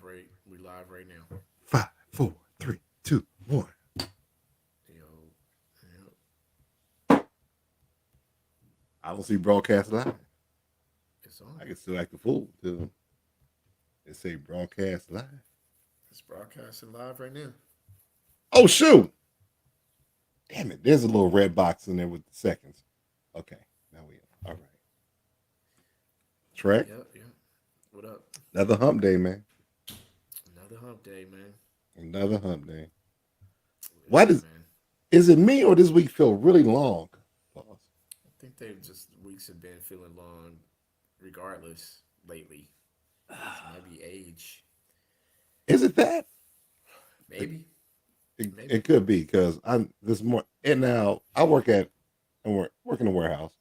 We live right now. Five, four, three, two, one. Yo, yo, I don't see broadcast live. it's on. I can still act a fool till they say broadcast live. It's broadcasting live right now. Oh shoot! Damn it! There's a little red box in there with the seconds. Okay, now we are. All right. Trek. Yep, yep. What up? Another hump day, man. Another hump day, man. Another hump day. Why Yeah, does man. is it me or this week feel really long? Pause. I think they just weeks have been feeling long, regardless lately. It might be age. Is it that? It, Maybe, it maybe. could be because I'm this more and now I work in a warehouse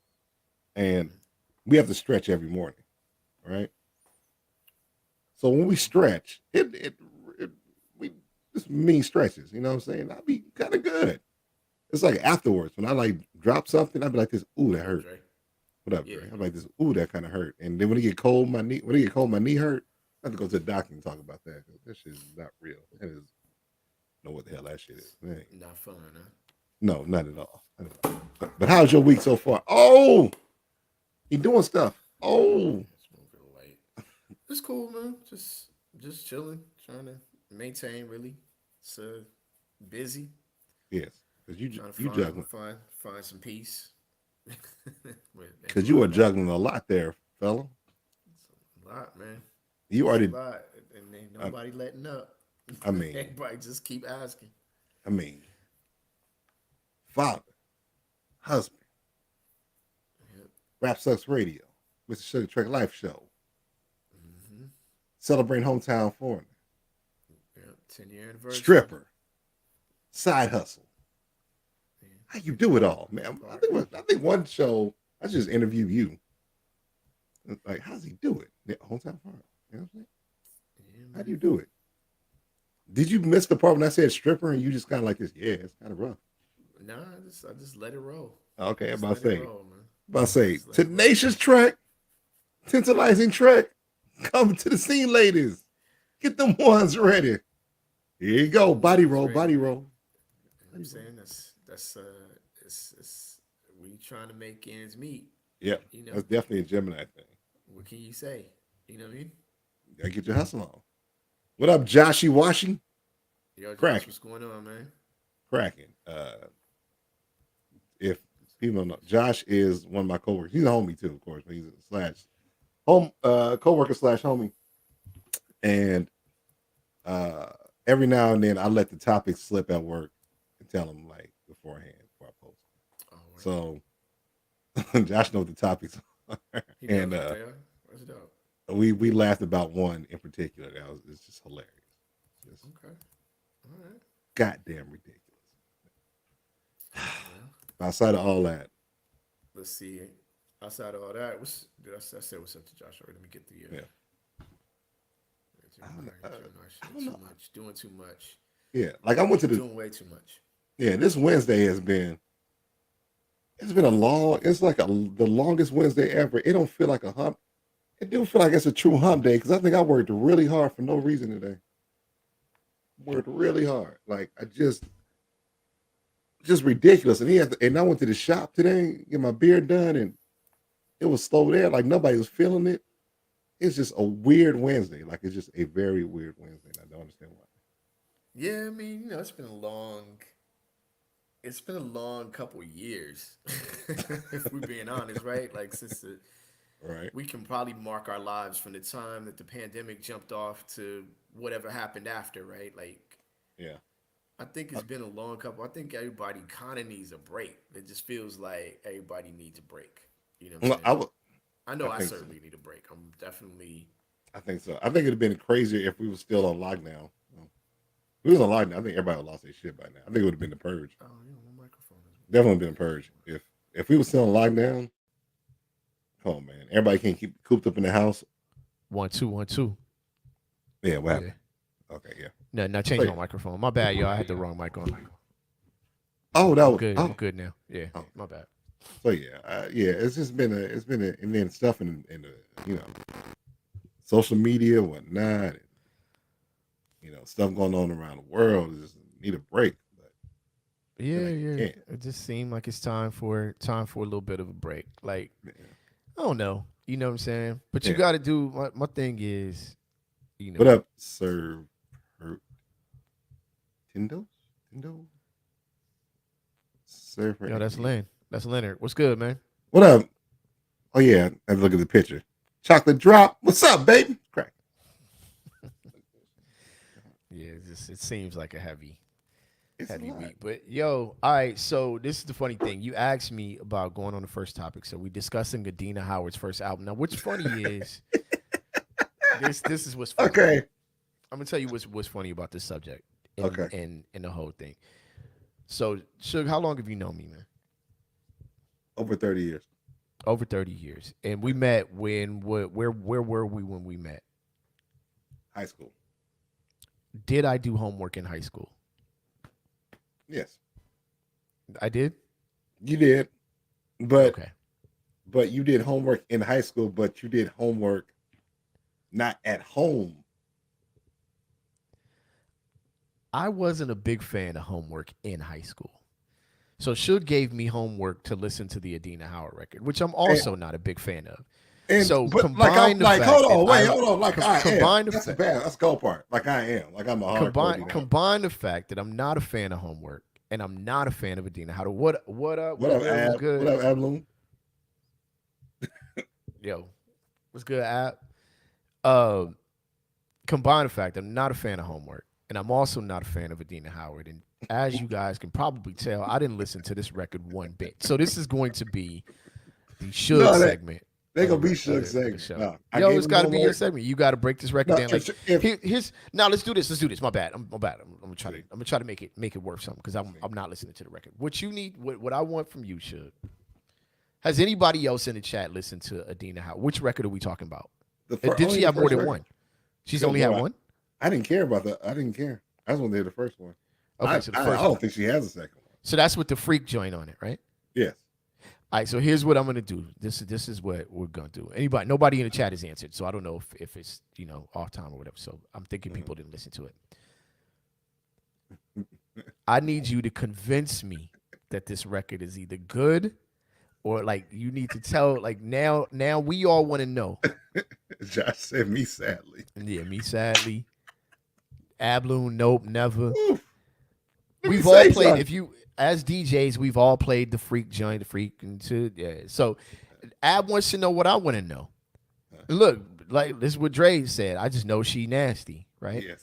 and Mm-hmm. we have to stretch every morning, right? So when we stretch, it we just mean stretches. You know what I'm saying? I'd be kind of good. It's like afterwards when I like drop something, I'd be like this. Ooh, that What up, hurt. Dre? What up, Yeah. Dre? I'm like this. Ooh, that kind of hurt. And then when it get cold, my knee. When it get cold, my knee hurt. I have to go to the doctor and talk about that. 'Cause that shit is not real. That is know what the hell that shit is. Man. Not fun, huh? No, not at all. Not at all. But how's your week so far? Oh, he doing stuff. Oh, It's moving late. It's cool, man. Just chilling, trying to maintain. Really, it's busy. yes, because Trying to you find juggling. find find some peace. And Because you are life. juggling a lot there, fella. It's a lot, man. You It's a already. lot, and ain't I, nobody letting up. I mean, Everybody just keep asking. I mean, father, husband, Yep. Rap Sucks Radio, Mr. Sugar Trek Life Show, Mm-hmm. celebrating hometown foreigner, Yep. 10-year anniversary. stripper, side hustle. Yeah. How you do it all, Life man? partner. I think one show I just interview you. Like, how's he do it? Yeah, hometown foreigner. You know what I'm saying? Yeah, How do man. you do it? Did you miss the part when I said stripper and you just kind of like this? Yeah, it's kind of rough. Nah, I just let it roll. Okay, Just about let to it say, roll, man. about to say, Just let it roll. tenacious track, tantalizing track, coming to the scene, ladies. Get them ones ready. Here you Get go. them Body ones roll, ready. body roll. You know what I'm Body roll. saying? That's it's we trying to make ends meet. Yep. You know That's definitely a Gemini thing. what can you say? You know what I mean? Gotta get your hustle on. What up, Joshy Washing? Yo, Josh, Cracking. what's going on, man? Cracking. If people don't know, Josh is one of my coworkers. He's a homie too, of course, but he's a slash home coworker slash homie. And uh every now and then I let the topics slip at work and tell him like beforehand before I post. Oh, word. So Josh knows the topics are. He And knows what they are. That's dope. we laughed about one in particular that was it's just hilarious. Just Okay. All right. goddamn ridiculous. Well, Outside of all that, let's see. Outside of all that, I said what's up to Josh already. Let me get the yeah. I don't know. I don't too know. much, doing too much, Yeah, like I went to the doing way too much. this Wednesday has been it's been a long it's like the longest Wednesday ever. It don't feel like a hump. It do feel like it's a true hump day because I think I worked really hard for no reason today. Worked really hard. Like I just ridiculous. And and I went to the shop today, get my beard done, and it was slow there. Like nobody was feeling it. It's just a weird Wednesday. Like it's just a very weird Wednesday. And I don't understand why. Yeah, I mean, it's been a long couple years, if we're being honest, right? Like Right? we can probably mark our lives from the time that the pandemic jumped off to whatever happened after, right? Like Yeah. I think Uh, it's been a long couple. I think everybody kind of needs a break. It just feels like everybody needs a break. You know what I'm well, I saying? would. I I know I think so. certainly need a break. I'm definitely. I think so. I think it'd have been crazier if we were still on lockdown. If we was on lockdown, I think everybody would have lost their shit by now. I think it would have been the purge. Oh, you know, my microphone is Definitely been a weird. purge. If we were still on lockdown, oh man, everybody can't keep cooped up in the house. 1 2 1 2. Yeah, what Yeah. happened? Okay, yeah. No, not So changing yeah. my microphone. My bad, y'all. I had the wrong mic on. Oh, that I'm was good. I'm oh, good now. Yeah, oh. my bad. So yeah, yeah. It's just been and then stuff in the social media whatnot. stuff going on around the world. Just need a break, but I feel Yeah, like yeah. you can't. It just seemed like it's time for a little bit of a break. Like, Yeah. I don't know. You know what I'm saying? But you Yeah. got to do. My thing is, you What know, up, Sir Tindo? Tindo? Sir for yo, that's 88. Lynn. That's Leonard. What's good, man? What up? Oh yeah, and look at the picture. Chocolate drop. What's up, baby? Crack. Yeah, it seems like a heavy, It's a heavy lot. week. But yo, all right. So this is the funny thing. You asked me about going on the first topic. So we discussing Adina Howard's first album. Now, what's funny is this is what's funny. Okay. I'm gonna tell you what's funny about this subject and Okay. and the whole thing. So, Shug, how long have you known me, man? Over 30 years. Over 30 years. And we met when where were we when we met? High school. Did I do homework in high school? Yes. I did. You did. But Okay. you did homework in high school, but you did homework not at home. I wasn't a big fan of homework in high school. So Shug gave me homework to listen to the Adina Howard record, which I'm And, also not a big fan of. and So but like I'm combine the like, fact hold that on, wait, hold on. Like I am. combine the That's the fact bad. That's the cold part. Like I am. Like I'm a hardcore Dina Howard. combine the fact that I'm not a fan of homework and I'm not a fan of Adina Howard. What up? What What's up, good? What's Ab? What good? up, Abloon? Yo, what's good, Ab? Uh, combine the fact I'm not a fan of homework and I'm also not a fan of Adina Howard. And as you guys can probably tell, I didn't listen to this record one bit. So this is going to be the Shug No, segment they of gonna be of Shug the segment. show. No, I Yo, gave it's him got to be your homework. segment. You got to break this record No, down. Like if here's now. Let's do this. Let's do this. My bad. My bad. I'm gonna try to. see, I'm gonna try to make it worth something because I'm not listening to the record. What you need. What I want from you, Shug. Has anybody else in the chat listened to Adina Howard? Which record are we talking about? Did only she the have more first than record. one? She's Good only had boy. one. I didn't care about that. I didn't care. I was only the first one. Okay, so the I first don't one. think she has a second one. So that's with the freak joint on it, right? Yes. All right, so here's what I'm gonna do. This is what we're gonna do. Nobody in the chat has answered, so I don't know if it's off time or whatever. So I'm thinking people didn't listen to it. I need you to convince me that this record is either good or like you need to tell like now we all want to know. Josh said me sadly. And yeah, me sadly, Abloon, nope, never. Oof. Let me We've all say played. something. If you as DJs, we've all played the freak joint, the freak, and yeah. So Ab wants to know what I want to know. Look, like this is what Dre said. I just know she nasty, right? Yes.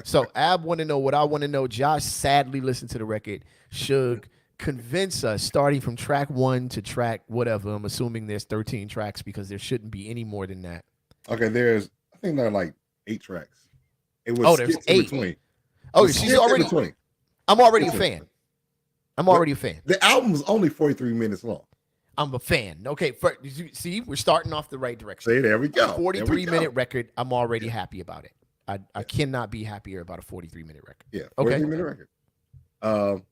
So Ab want to know what I want to know. Josh sadly listened to the record. Shug convince us starting from track 1 to track whatever. I'm assuming there's 13 tracks because there shouldn't be any more than that. Okay, I think there are like 8 tracks. It was Oh, there's skips in 8. between. Oh, she's already. I'm already a Skips in fan. between. I'm already a fan. The album was only 43 minutes long. I'm a fan. Okay, see, we're starting off the right direction. See, there we go. 43-minute record. I'm already happy about it. I cannot be happier about a 43-minute record. Yeah, Okay. 43-minute record.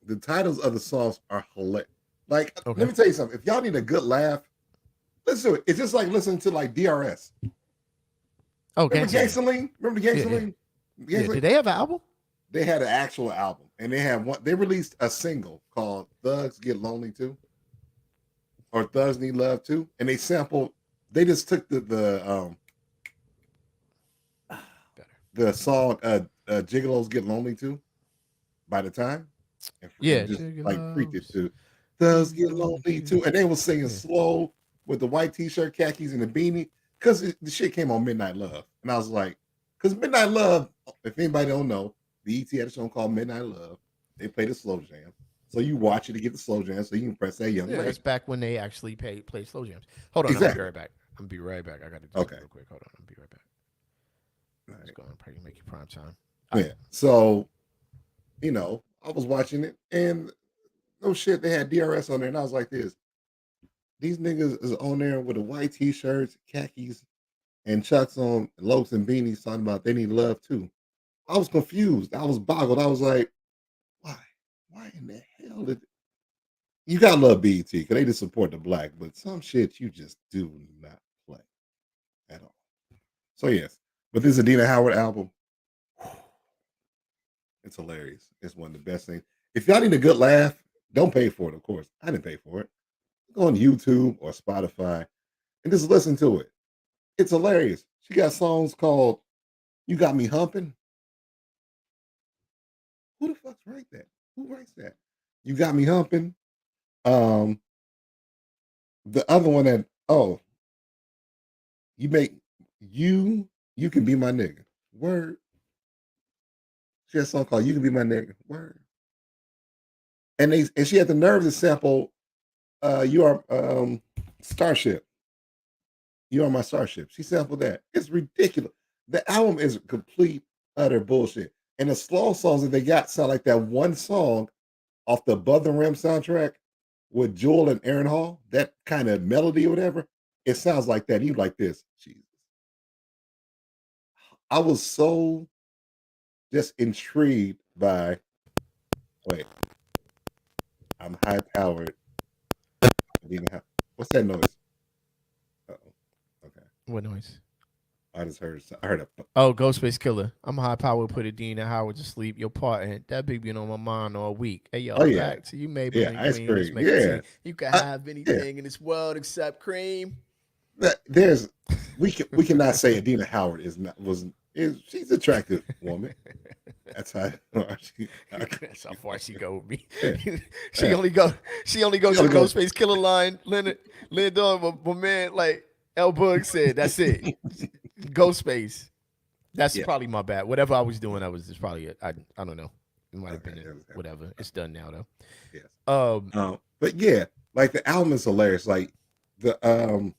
The titles of the songs are hilarious. Like, Okay. let me tell you something. If y'all need a good laugh, listen to it. It's just like listening to like DRS. Okay. Remember Gangsta-Lean? Remember the Gangsta-Lean? Yeah. Did they have an album? They had an actual album, and they had one. They released a single called "Thugs Get Lonely Too," or "Thugs Need Love Too," and they sampled. They just took the song "Gigolos Get Lonely Too" by the time, and just like freaked it to "Thugs Get Lonely Too," and they was singing slow with the white t-shirt, khakis, and the beanie because the shit came on Midnight Love, and I was like, because Midnight Love, if anybody don't know. The ET had a show called Midnight Love. They played the slow jam. So you watch it to get the slow jam so you can press that young lady. That's back when they actually play slow jams. Hold on, exactly. I'm going to be right back. I got to do it real quick. Hold on, I'm going to be right back. Right. Let's go and probably make it prime time. Yeah. So, I was watching it and no shit, they had DRS on there and I was like this. These niggas is on there with the white t-shirts, khakis, and chucks on, loafs and beanies talking about they need love too. I was confused. I was boggled. I was like, why? Why in the hell did you gotta love BET because they just support the black, but some shit you just do not play at all. So yes. But this is Adina Howard album. It's hilarious. It's one of the best things. If y'all need a good laugh, don't pay for it. Of course, I didn't pay for it. Go on YouTube or Spotify and just listen to it. It's hilarious. She got songs called "You Got Me Humping." Who the fuck's write that? Who writes that? "You Got Me Humping." Um, the other one that you make you can be my nigga. Word. She has a song called "You Can Be My Nigga." Word. And she had the nerve to sample "You Are Starship." "You Are My Starship." She sampled that. It's ridiculous. The album is complete utter bullshit. And the slow songs that they got sound like that one song off the Above the Rim soundtrack with Joel and Aaron Hall. That kind of melody or whatever. It sounds like that. You like this. Jesus. I was so just intrigued by wait, I'm high powered. What's that noise? Uh-oh. Okay. What noise? I heard a Oh, Ghostface Killer. I'm a high power, put a Dean and Howard to sleep. Your part and that big been on my mind all week. Hey yo, oh yeah. back to you, Yeah, Maybelline ice Queen. Let's cream. make a Yeah. team. You can I, have yeah. anything in this world except cream. There's we cannot say Adina Howard is she's an attractive woman. That's how That's how far she go with me. yeah, she yeah. only go she only goes You to the gotta go. Ghostface Killer line. Leonard Dog, my man, like L Bug said, that's it. Ghostface. That's Yeah. probably my bad. Whatever I was doing, I was just probably I don't know. It might have Okay. been it. Yes. Whatever. It's done now though. Yes. Um, But yeah, like the album is hilarious. Like the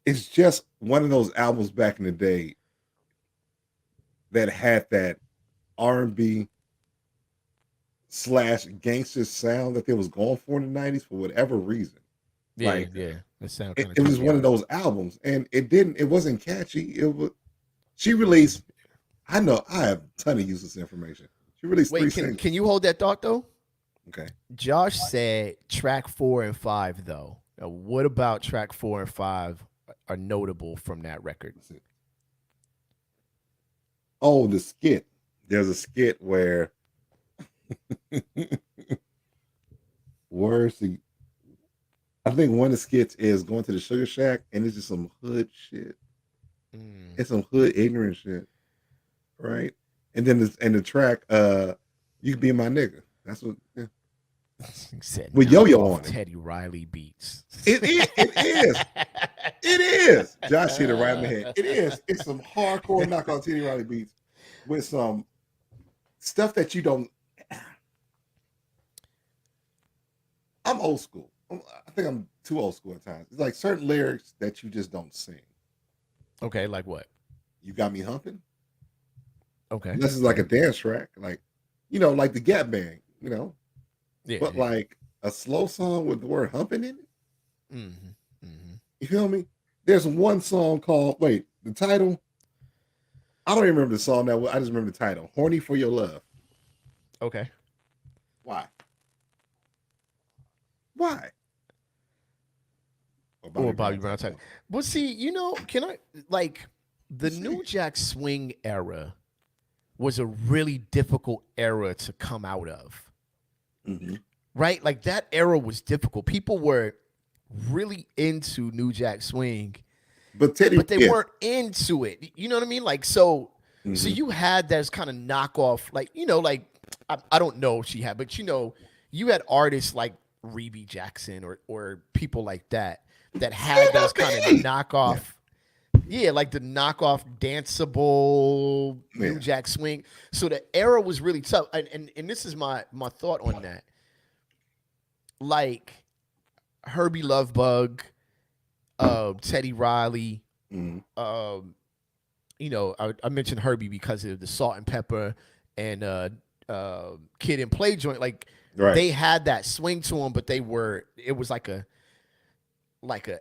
it's just one of those albums back in the day that had that R&B slash gangster sound that they was going for in the 90s for whatever reason. yeah, Like yeah. That sound it, kind of it took was me one of out. those albums, and it wasn't catchy. It was she released. I know I have a ton of useless information. She released three Wait, singles. can you hold that thought though? Okay. Josh said track 4 and 5 though. Now, what about track 4 and 5 are notable from that record? Let's see. Oh, the skit. There's a skit where words. I think one of the skits is going to the Sugar Shack, and it's just some hood shit. Mm. It's some hood ignorant shit, right? And then the track, "You Can Be My Nigga." That's what. Yeah. Said With knock Yo-Yo off on it. Teddy Riley beats. It is. It is. It is. Josh hit it right in the head. It is. It's some hardcore knockout Teddy Riley beats with some stuff that you don't. I'm old school. I think I'm too old school at times. It's like certain lyrics that you just don't sing. Okay, like what? "You Got Me Humping." Okay. This is like a dance track, like like the Gap Band, Yeah. but like a slow song with the word humping in it. Mm-hmm. Mm-hmm. You feel me? There's one song called the title. I don't even remember the song that. I just remember the title, "Horny for Your Love." Okay. Why? Why? Or Or Bobby Bobby Brown Brown type type. song. But see, can I like the Let's see. New Jack Swing era was a really difficult era to come out of. Mm-hmm. Right? Like that era was difficult. People were really into New Jack Swing, But Teddy, but they yeah. weren't into it. You know what I mean? Like so Mm-hmm. you had that kind of knockoff, like, like I don't know if she had, but you had artists like Reby Jackson or people like that had those kind of knockoff. Yeah, like the knockoff danceable New Yeah. Jack Swing. So the era was really tough. And this is my thought on that. Like Herbie Lovebug, Teddy Riley, Mm-hmm. I mentioned Herbie because of the Salt and Pepper and Kid and Play joint. Like Right. they had that swing to them, but it was like a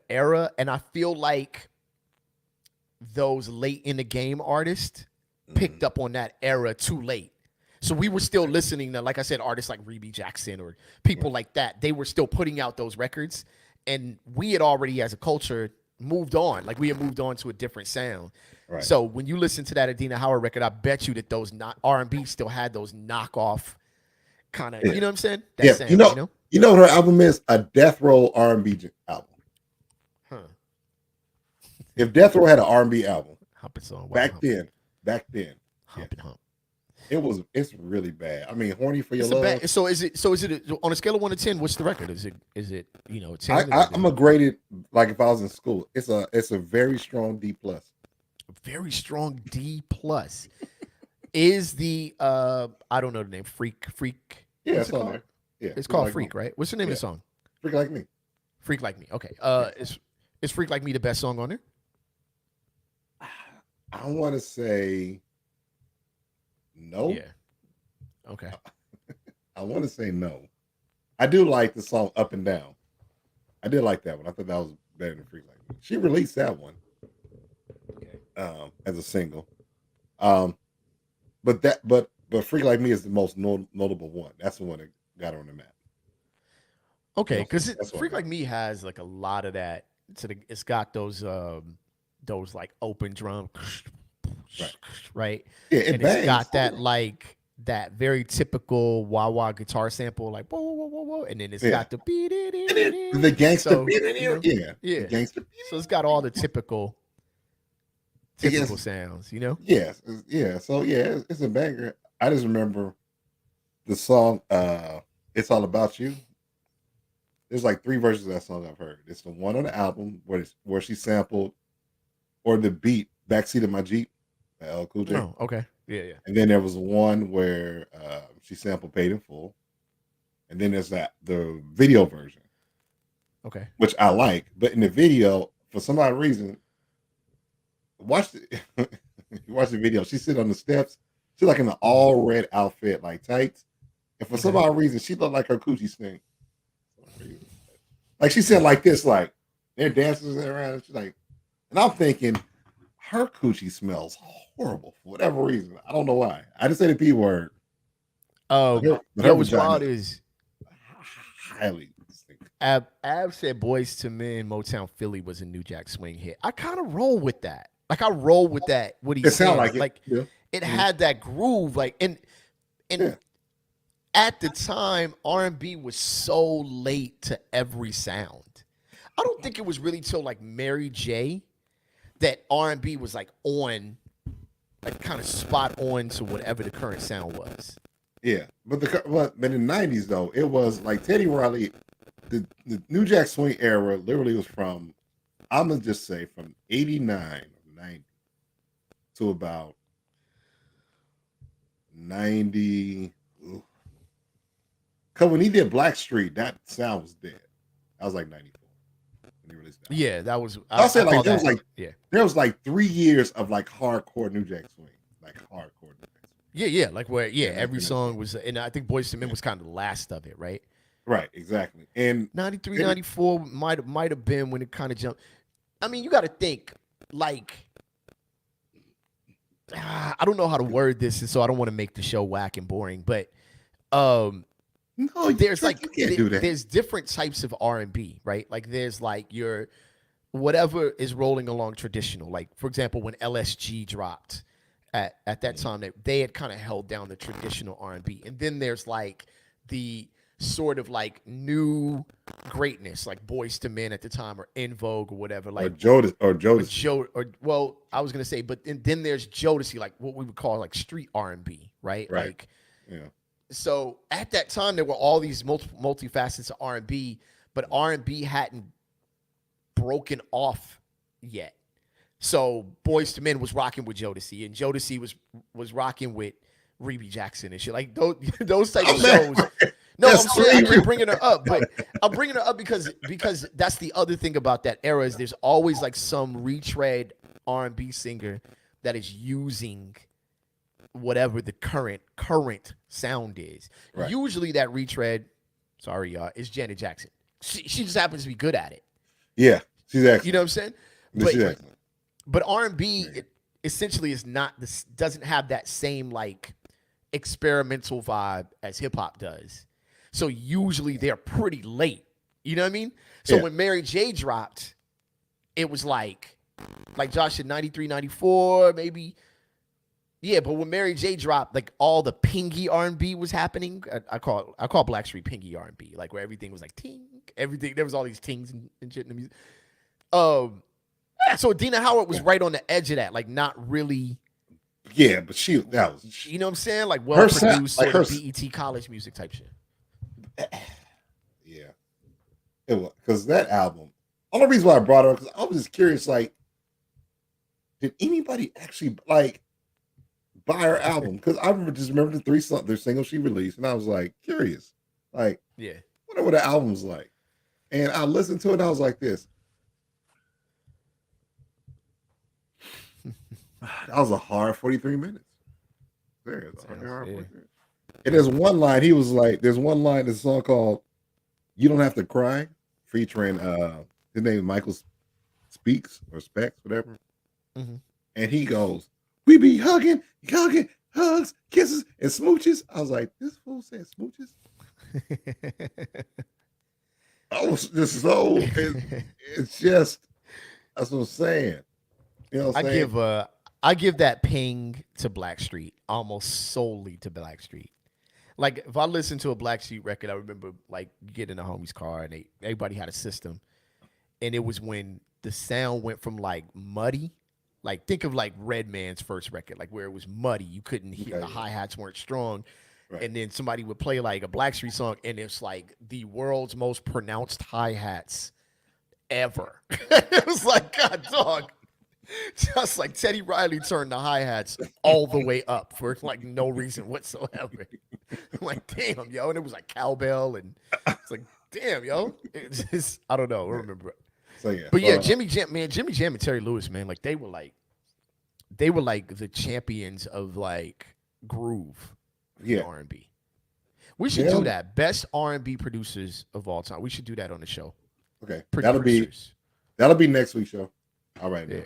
era. And I feel like those late in the game artists picked up on that era too late. So we were still listening to, like I said, artists like Reby Jackson or people like that. They were still putting out those records. And we had already, as a culture, moved on. Like we had moved on to a different sound. Right. So when you listen to that Adina Howard record, I bet you that those not R&B still had those knockoff kind of, Yeah. you know what I'm saying? That Yeah. sound, you know? You know what her album is? A Death Row R&B album. Huh. If Death Row had an R&B album Humping song. back then, Humping hump. it's really bad. I mean, Horny for Your It's a Love. bad, so is it on a scale of 1 to 10, what's the record? Is it 10? I'm a graded like if I was in school. It's a very strong D plus. Very strong D plus. Is the I don't know the name, Freak. Yeah, What's it's it on called? there. Yeah, It's called Freak, right? What's the name of the song? Freak Like Me. Freak Like Me. Okay. Is Freak Like Me the best song on there? I want to say no. Yeah. Okay. I want to say no. I do like the song Up and Down. I did like that one. I thought that was better than Freak Like Me. She released that one as a single. But Freak Like Me is the most notable one. That's the one that got her on the map. Okay, because That's what Freak I Like Me has like a lot of that. It's got those like open drum, right? Yeah, it And bangs. it's got that very typical wah wah guitar sample, like whoa whoa whoa whoa, and then it's got the beat And the gangster so, beat in here. yeah. The gangster. So it's got all the typical sounds, you know? Yes, yeah. So yeah, it's a banger. I just remember the song "It's All About You." There's like 3 versions of that song I've heard. It's the one on the album where she sampled, or the beat "Backseat of My Jeep" by LL Cool J. Oh, okay, yeah. And then there was one where she sampled "Paid in Full," and then there's the video version, Okay. which I like. But in the video, for some odd reason, you watch the video. She sit on the steps. She's like in an all red outfit, like tights. And for some odd reason, she looked like her coochie stink. Like she said, like this, like they're dancing around. And she's like, and I'm thinking, her coochie smells horrible for whatever reason. I don't know why. I just say the P word. What's wild is highly distinct. Ab said Boys to Men, Motown Philly was a New Jack Swing hit. I kind of roll with that. Like I roll with that. What he said, like it had that groove, like and at the time R&B was so late to every sound. I don't think it was really till like Mary J that R&B was like on, like kind of spot on to whatever the current sound was. Yeah, but in the '90s though, it was like Teddy Riley. The New Jack Swing era literally was from, I'm gonna just say from '89 or '90 to about '90. Because when he did Blackstreet, that sound was dead. I was like '94 when he released that. Yeah, that was. I'll say like there was like 3 years of like hardcore New Jack Swing, like hardcore New Jack Swing. Yeah, like where every song was, and I think Boyz II Men was kind of the last of it, right? Right, exactly. And 93, 94 might have been when it kind of jumped. I mean, you got to think like. I don't know how to word this, and so I don't want to make the show whack and boring, but no, there's like you can't do that. There's different types of R&B, right? Like there's like your whatever is rolling along traditional. Like for example, when LSG dropped at that time, they had kind of held down the traditional R&B, and then there's like the sort of like new greatness, like Boyz II Men at the time, or In Vogue or whatever, like Jodeci. Well, I was gonna say, but then there's Jodeci, like what we would call like street R&B, right? Like, yeah. So at that time, there were all these multifacets of R&B, but R&B hadn't broken off yet. So Boyz II Men was rocking with Jodeci, and Jodeci was rocking with Rebe Jackson and shit. Like those type of shows. No, I'm saying I keep bringing her up, but I'm bringing her up because that's the other thing about that era is there's always like some retread R&B singer that is using whatever the current sound is. Right. Usually that retread, sorry y'all, is Janet Jackson. She just happens to be good at it. Yeah, she's excellent. You know what I'm saying? But R&B essentially is not this, doesn't have that same like experimental vibe as hip hop does. So usually they're pretty late. You know what I mean? So when Mary J dropped, it was like Josh said, 93, 94, maybe. Yeah, but when Mary J dropped, like all the pingy R&B was happening. I call Blackstreet pingy R&B, like where everything was like ting, everything. There was all these tings and shit in the music. So Dina Howard was right on the edge of that, like not really. Yeah, but that was, you know what I'm saying, like well produced, like sort of BET college music type shit. Yeah, it was, because that album. Only reason why I brought it up, because I was just curious, like, did anybody actually like buy her album? Because I remember the singles she released, and I was like curious, like, yeah, wonder what the album's like. And I listened to it, and I was like, this. That was a hard 43 minutes. There, hard 43 minutes. And there's one line, he was like, there's one line in the song called "You Don't Have to Cry," featuring his name is Michael Speaks or Specs, whatever. Mm-hmm. And he goes, "We be hugging, hugs, kisses, and smooches." I was like, this fool said smooches. I was just so it's just, that's what I'm saying. You know what I'm saying? I give that ping to Blackstreet, almost solely to Blackstreet. Like if I listen to a Blackstreet record, I remember like getting in a homie's car and everybody had a system, and it was when the sound went from like muddy, like think of like Redman's first record, like where it was muddy, you couldn't hear, the hi-hats weren't strong, right. And then somebody would play like a Blackstreet song, and it's like the world's most pronounced hi-hats ever. It was like, God, dog. Just like Teddy Riley turned the hi-hats all the way up for like no reason whatsoever. I'm like, damn, yo. And it was like cowbell, and it's like, damn, yo. It's just, I don't know. I remember. So yeah. But yeah, Jimmy Jam and Terry Lewis, man, like they were like the champions of like groove in R&B. We should do that. Best R&B producers of all time. We should do that on the show. Okay. That'll be next week's show. All right. Yeah.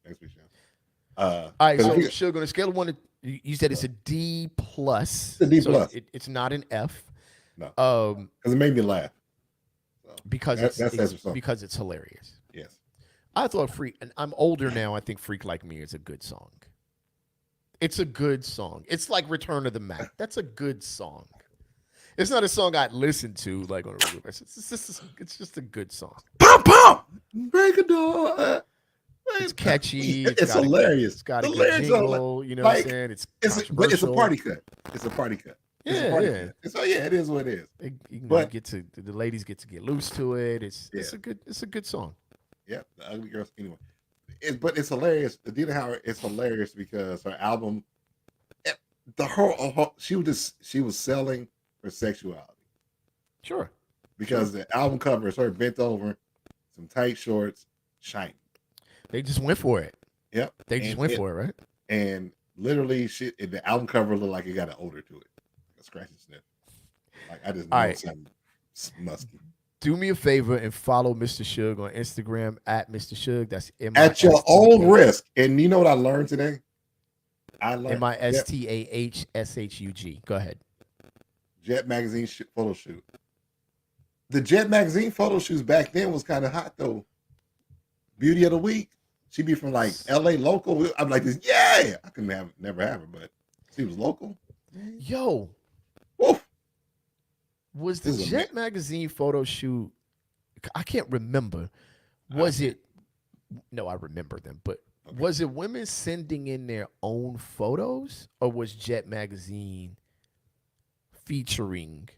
Next week's show. All right. So Shug, on a scale of 1 to, you said it's a D plus. It's a D plus. It's not an F. No. Because it made me laugh. So because it's hilarious. Yes. I thought Freak, and I'm older now. I think Freak Like Me is a good song. It's a good song. It's like Return of the Mac. That's a good song. It's not a song I'd listen to like on a regular basis. It's just a good song. Pop, pop, break a door. It's catchy. It's hilarious. It's got a good jingle. You know what I'm saying? But it's a party cut. It's a party cut. Yeah. So yeah, it is what it is. But the ladies get loose to it. It's a good song. Yeah, the Ugly Girls. Anyway, but it's hilarious. Adina Howard is hilarious because her album, she was selling her sexuality. Sure. Because the album cover is her bent over, some tight shorts, shiny. They just went for it. Yep. They just went for it, right? And literally, the album cover looked like it got an odor to it, like a scratch and sniff. Like I just know something musky. Do me a favor and follow Mr. Shug on Instagram at Mr. Shug. That's at your own risk. And you know what I learned today? I learned MISTAHSHUG. Go ahead. Jet Magazine photo shoot. The Jet Magazine photo shoots back then was kind of hot though. Beauty of the week. She'd be from like LA local. I'm like this. Yeah, I could never have her, but she was local. Yo, woof. Was the Jet Magazine photo shoot? I can't remember. Was it? No, I remember them, but was it women sending in their own photos, or was Jet Magazine featuring?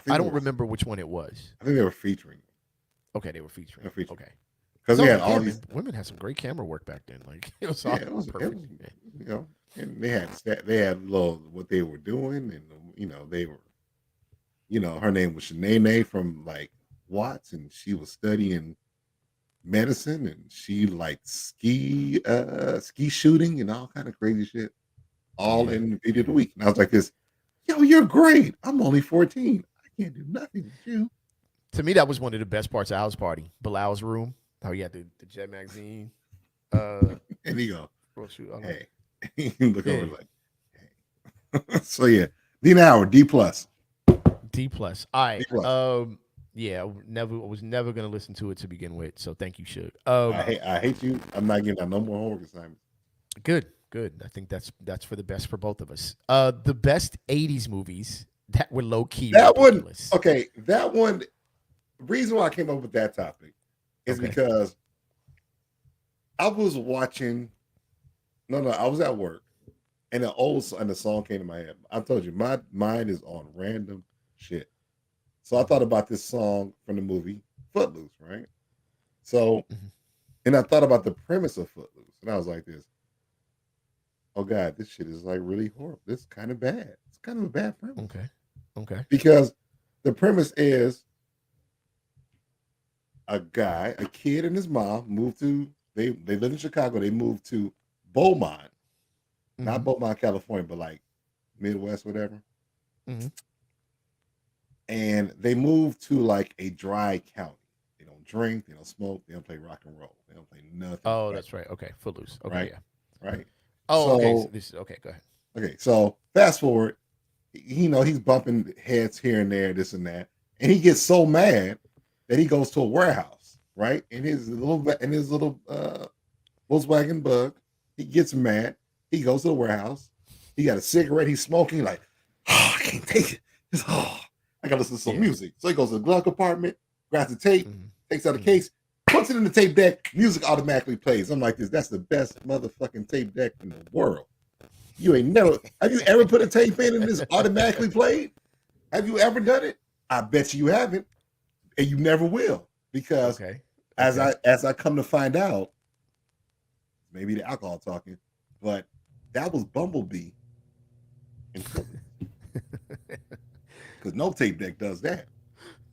I don't remember which one it was. I think they were featuring. Okay, they were featuring. Okay. Because we had all these women had some great camera work back then. Like it was all perfect. You know, and they had little what they were doing, and they were, her name was Shanae from like Watts, and she was studying medicine, and she liked ski shooting and all kind of crazy shit, all in the Video of the Week. And I was like, this, yo, you're great. I'm only 14. I can't do nothing with you. To me, that was one of the best parts of House Party. Bilal's room. How he had the Jet Magazine. And he go, hey. Look over like, hey. So yeah, Dina Howard, D+. D+. All right. Yeah, I was never gonna listen to it to begin with. So thank you, Shug. I hate you. I'm not giving out no more homework assignments. Good, good. I think that's for the best for both of us. The best '80s movies that were low key That one, ridiculous. okay. That one. The reason why I came up with that topic is Okay. because I was watching. No, I was at work, and the song came to my head. I told you, my mind is on random shit. So I thought about this song from the movie Footloose, right? So, Mhm. and I thought about the premise of Footloose, and I was like, "This, oh God, this shit is like really horrible. This is kind of bad. It's kind of a bad premise Okay. Okay. because the premise is a kid and his mom moved to they live in Chicago. They moved to Beaumont, not Hmm. Beaumont, California, but like Midwest, whatever. Hmm. And they moved to like a dry county. They don't drink, they don't smoke, they don't play rock and roll, they don't play nothing Oh, but that's right. Okay. Footloose. Okay. right, Yeah. right. Oh, okay. So So this is okay. Go ahead. okay, so fast forward, he's bumping heads here and there, this and that, and he gets so mad that he goes to a warehouse, right? In his little Volkswagen Bug, he gets mad. He goes to the warehouse. He got a cigarette. He's smoking. Like, oh, I can't take it. I gotta listen to some Yeah. music. So he goes to the glove compartment, grabs the tape, Hmm. takes out a Hmm. case, puts it in the tape deck. Music automatically plays. I'm like this. That's the best motherfucking tape deck in the world. You ain't never. Have you ever put a tape in and this automatically played? Have you ever done it? I bet you haven't, and you never will, because Okay. as Okay. I come to find out, maybe the alcohol talking, but that was Bumblebee in Footloose, because no tape deck does that.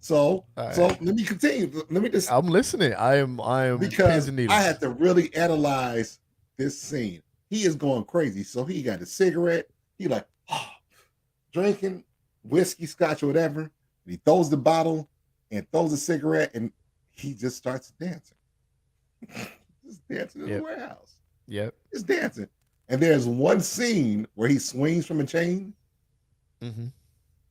So All so right. let me continue. Let me just, I'm listening. I am pins because and I had needles. to really analyze this scene. He is going crazy. So he got a cigarette. He like drinking whiskey, scotch, or whatever. And he throws the bottle and throws a cigarette, and he just starts dancing. Just dancing in the Yep. warehouse. Yep. Just dancing. And there's one scene where he swings from a chain, Hmm.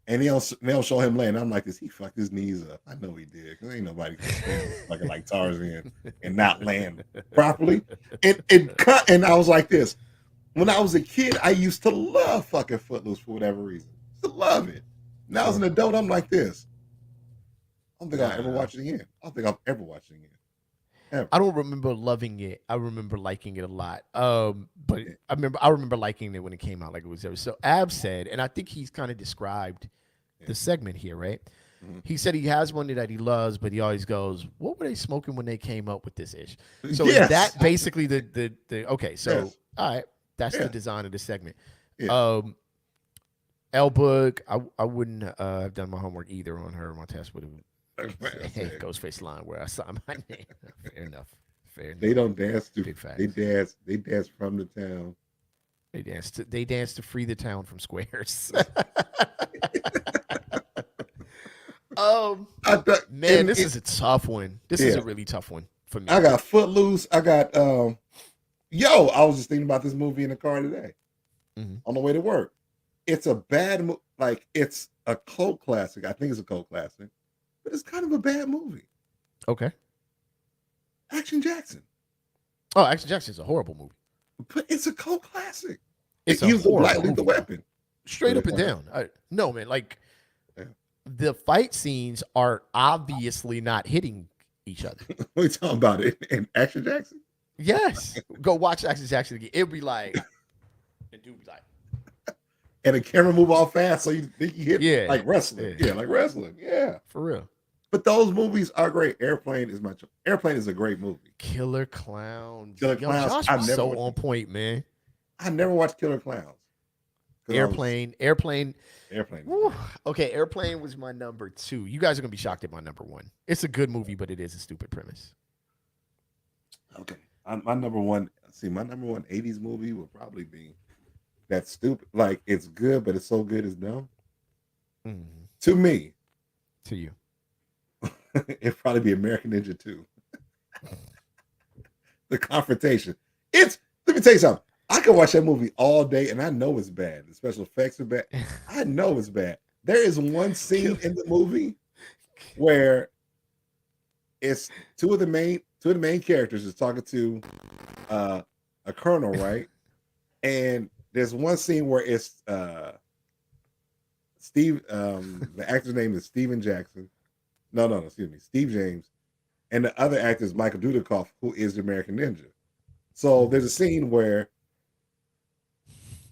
and they'll show him laying. I'm like, this, he fucked his knees up. I know he did, because ain't nobody can swing fucking like Tarzan and not land properly. It cut, and I was like this. When I was a kid, I used to love fucking Footloose for whatever reason. To love it. Now as an Sure. adult, I'm like this. I don't think I'll ever Nah. watch it again. I don't think I'll ever watch it again. Ever. I don't remember loving it. I remember liking it a lot. But Yeah. I remember liking it when it came out, like it was ever. So Ab said, and I think he's kind of described Yeah. the segment here, right? Mhm. He said he has one that he loves, but he always goes, "What were they smoking when they came up with this ish?" So is Yes. that basically the okay? So Yes. all right, that's the Yeah. design of the segment. Yeah. Um, L Book, I wouldn't have done my homework either on her. My test would have hey, Said, Ghostface line where I saw my name. Fair enough. Fair they enough. don't dance to. Big They facts. dance. They dance from the town. They danced to free the town from squares. I thought, Man, this is a tough one. This is yeah, a really tough one for I me. got Footloose. I got yo. I was just thinking about this movie in the car today Hmm. on the way to work. It's a bad like it's a cult classic. I think it's a cult classic, but it's kind of a bad movie. Okay. Action Jackson, Oh, Action Jackson's a horrible movie. but it's a cult classic. It's a He was the Black horrible Lethal movie, though. Weapon. Straight up and down. No, man. Like Yeah. the fight scenes are obviously not hitting each other. What are you talking about? In Action Jackson? Yes. Go watch Action Jackson again. It'll be like, and dude be like, And the camera move all fast, so you think you hit yeah, like wrestling. yeah, Yeah, like wrestling. Yeah. for real. But those movies are great. Airplane is a great movie. Killer Clowns. Killer Yo, Clowns. Josh was so on point, man. I never watched Killer Clowns. Airplane. Airplane. Whew. Okay, Airplane was my number 2. You guys are gonna be shocked at my number 1. It's a good movie, but it is a stupid premise. Okay. My number one. See, my number one '80s movie would probably be that stupid. Like it's good, but it's so good it's dumb. Mhm. To me, To you. it'd probably be American Ninja 2. The Confrontation. It's, let me tell you something. I can watch that movie all day and I know it's bad. The special effects are bad. I know it's bad. There is one scene in the movie where it's two of the main characters is talking to a colonel, right? And there's one scene where it's Steve, the actor's name is Steven Jackson. No, excuse me, Steve James, and the other actor is Michael Dudikoff, who is the American Ninja. So there's a scene where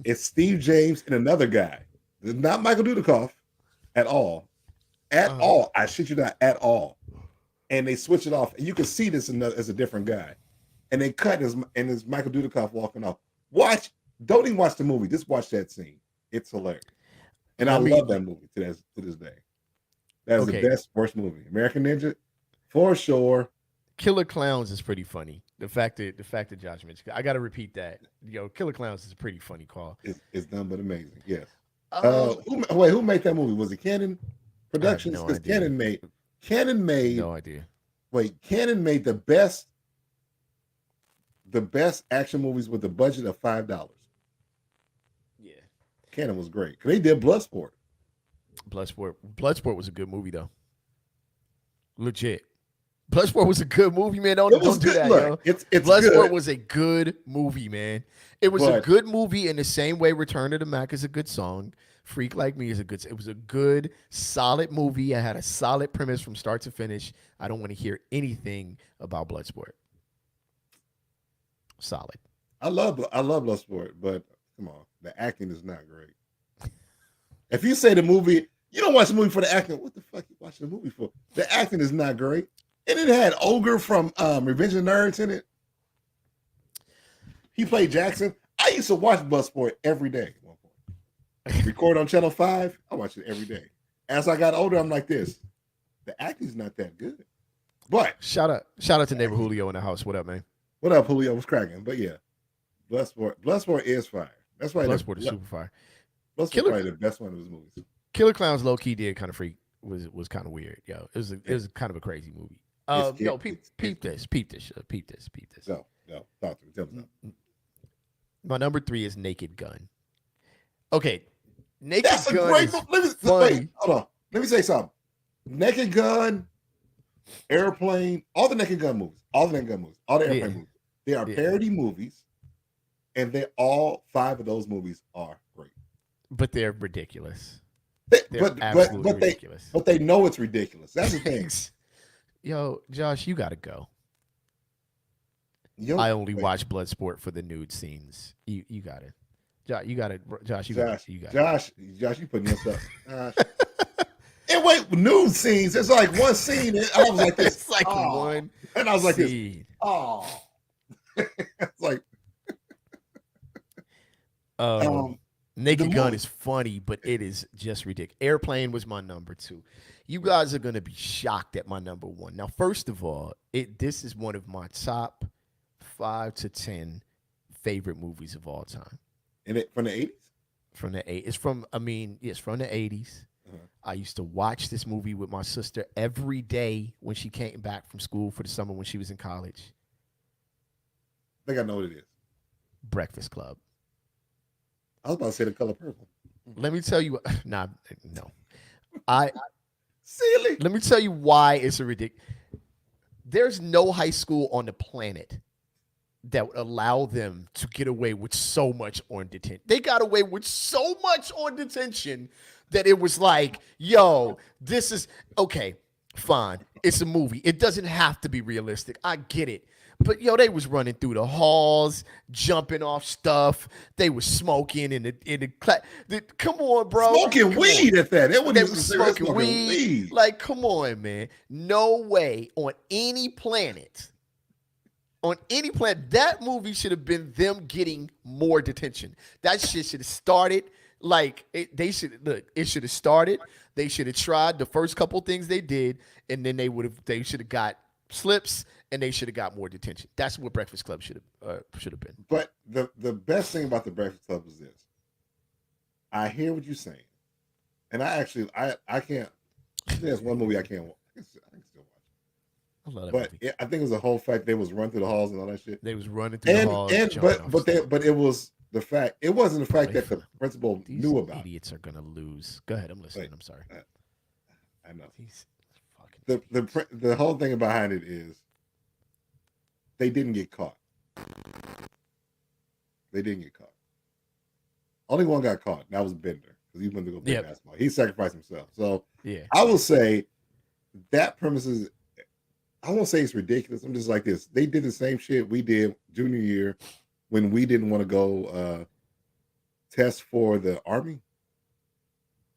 it's Steve James and another guy. It's not Michael Dudikoff at all. At all. I shit you not, at all. And they switch it off. And you can see this as a different guy. And they cut and it's Michael Dudikoff walking off. Don't even watch the movie. Just watch that scene. It's hilarious. And I love that movie to this day. That's the best, worst movie. American Ninja, for sure. Killer Clowns is pretty funny. The fact that Josh mentioned, I got to repeat that. Killer Clowns is a pretty funny call. It's done but amazing. Yes. Who made that movie? Was it Canon Productions? Because Canon made no idea. Wait, Canon made the best action movies with a budget of $5. Yeah. Canon was great. Because they did Bloodsport. Bloodsport was a good movie though. Legit. Bloodsport was a good movie, man. Don't do that, yo. It's Bloodsport good. was a good movie, man. It was a good movie in the same way Return of the Mac is a good song. Freak Like Me is a good. It was a good, solid movie. I had a solid premise from start to finish. I don't want to hear anything about Bloodsport. Solid. I love Bloodsport, but come on, the acting is not great. If you say the movie, you don't watch the movie for the acting. What the fuck you watching the movie for? The acting is not great. And it had Ogre from Revenge of the Nerds in it. He played Jackson. I used to watch Bloodsport every day at one point. Record on Channel 5. I watch it every day. As I got older, I'm like this. The acting's not that good. But shout out to neighbor Julio in the house. What up, man? What up, Julio? Was cracking. But yeah, Bloodsport is fire. That's why Bloodsport is super fire. Bloodsport probably the best one of his movies. Killer Clowns low key did kind of freak was kind of weird, yo. It was kind of a crazy movie. Peep this. No, talk to me. Tell me something. My number 3 is Naked Gun. Okay, Naked That's Gun a great is movie. funny. Hold on. Let me say something. Naked Gun, Airplane, all the Naked Gun movies, all the Airplane movies. They are parody movies, and all 5 of those movies are great. But they're ridiculous. They're absolutely ridiculous. But they know it's ridiculous. That's the thing. Yo, Josh, you gotta go. I only watch Bloodsport for the nude scenes. You got it. Josh, you got it. Josh, you got it. Josh, you putting yourself. And wait, nude scenes. It's like one scene. And I was like this. It's like one. And I was like scene. This. Oh. It's like. Naked Gun is funny, but it is just ridiculous. Airplane was my number 2. You guys are going to be shocked at my number 1. Now, first of all, this is one of my top 5 to 10 favorite movies of all time. And it from the 80s? From the 80s. It's from the 80s. Uh-huh. I used to watch this movie with my sister every day when she came back from school for the summer when she was in college. I think I know what it is. Breakfast Club. I was about to say The Color Purple. Let me tell you. No. Silly. Let me tell you why it's a ridiculous. There's no high school on the planet that would allow them to get away with so much on detention. They got away with so much on detention that it was like, yo, this is okay, fine. It's a movie. It doesn't have to be realistic. I get it. But, yo, they was running through the halls, jumping off stuff. They was smoking in the come on, bro. Smoking weed at that. They was smoking weed. Like, come on, man. No way on any planet. That movie should have been them getting more detention. That shit should have started. Like, it should have started. They should have tried the first couple things they did, and then they should have got slips, and they should have got more detention. That's what Breakfast Club should have been. But the best thing about the Breakfast Club is this. I hear what you're saying, and I can't. There's one movie I can't watch. I can still watch. I love that but movie. I think it was the whole fact they was running through the halls and all that shit. They was running through the halls. But it was the fact. It wasn't the fact that the principal knew about. Idiots are gonna lose. Go ahead. I'm listening. I'm sorry. I know. These fucking the whole thing behind it is they didn't get caught. They didn't get caught. Only one got caught. And that was Bender because he went to go play basketball. He sacrificed himself. So I will say that premise is. I won't say it's ridiculous. I'm just like this. They did the same shit we did junior year when we didn't want to go test for the Army.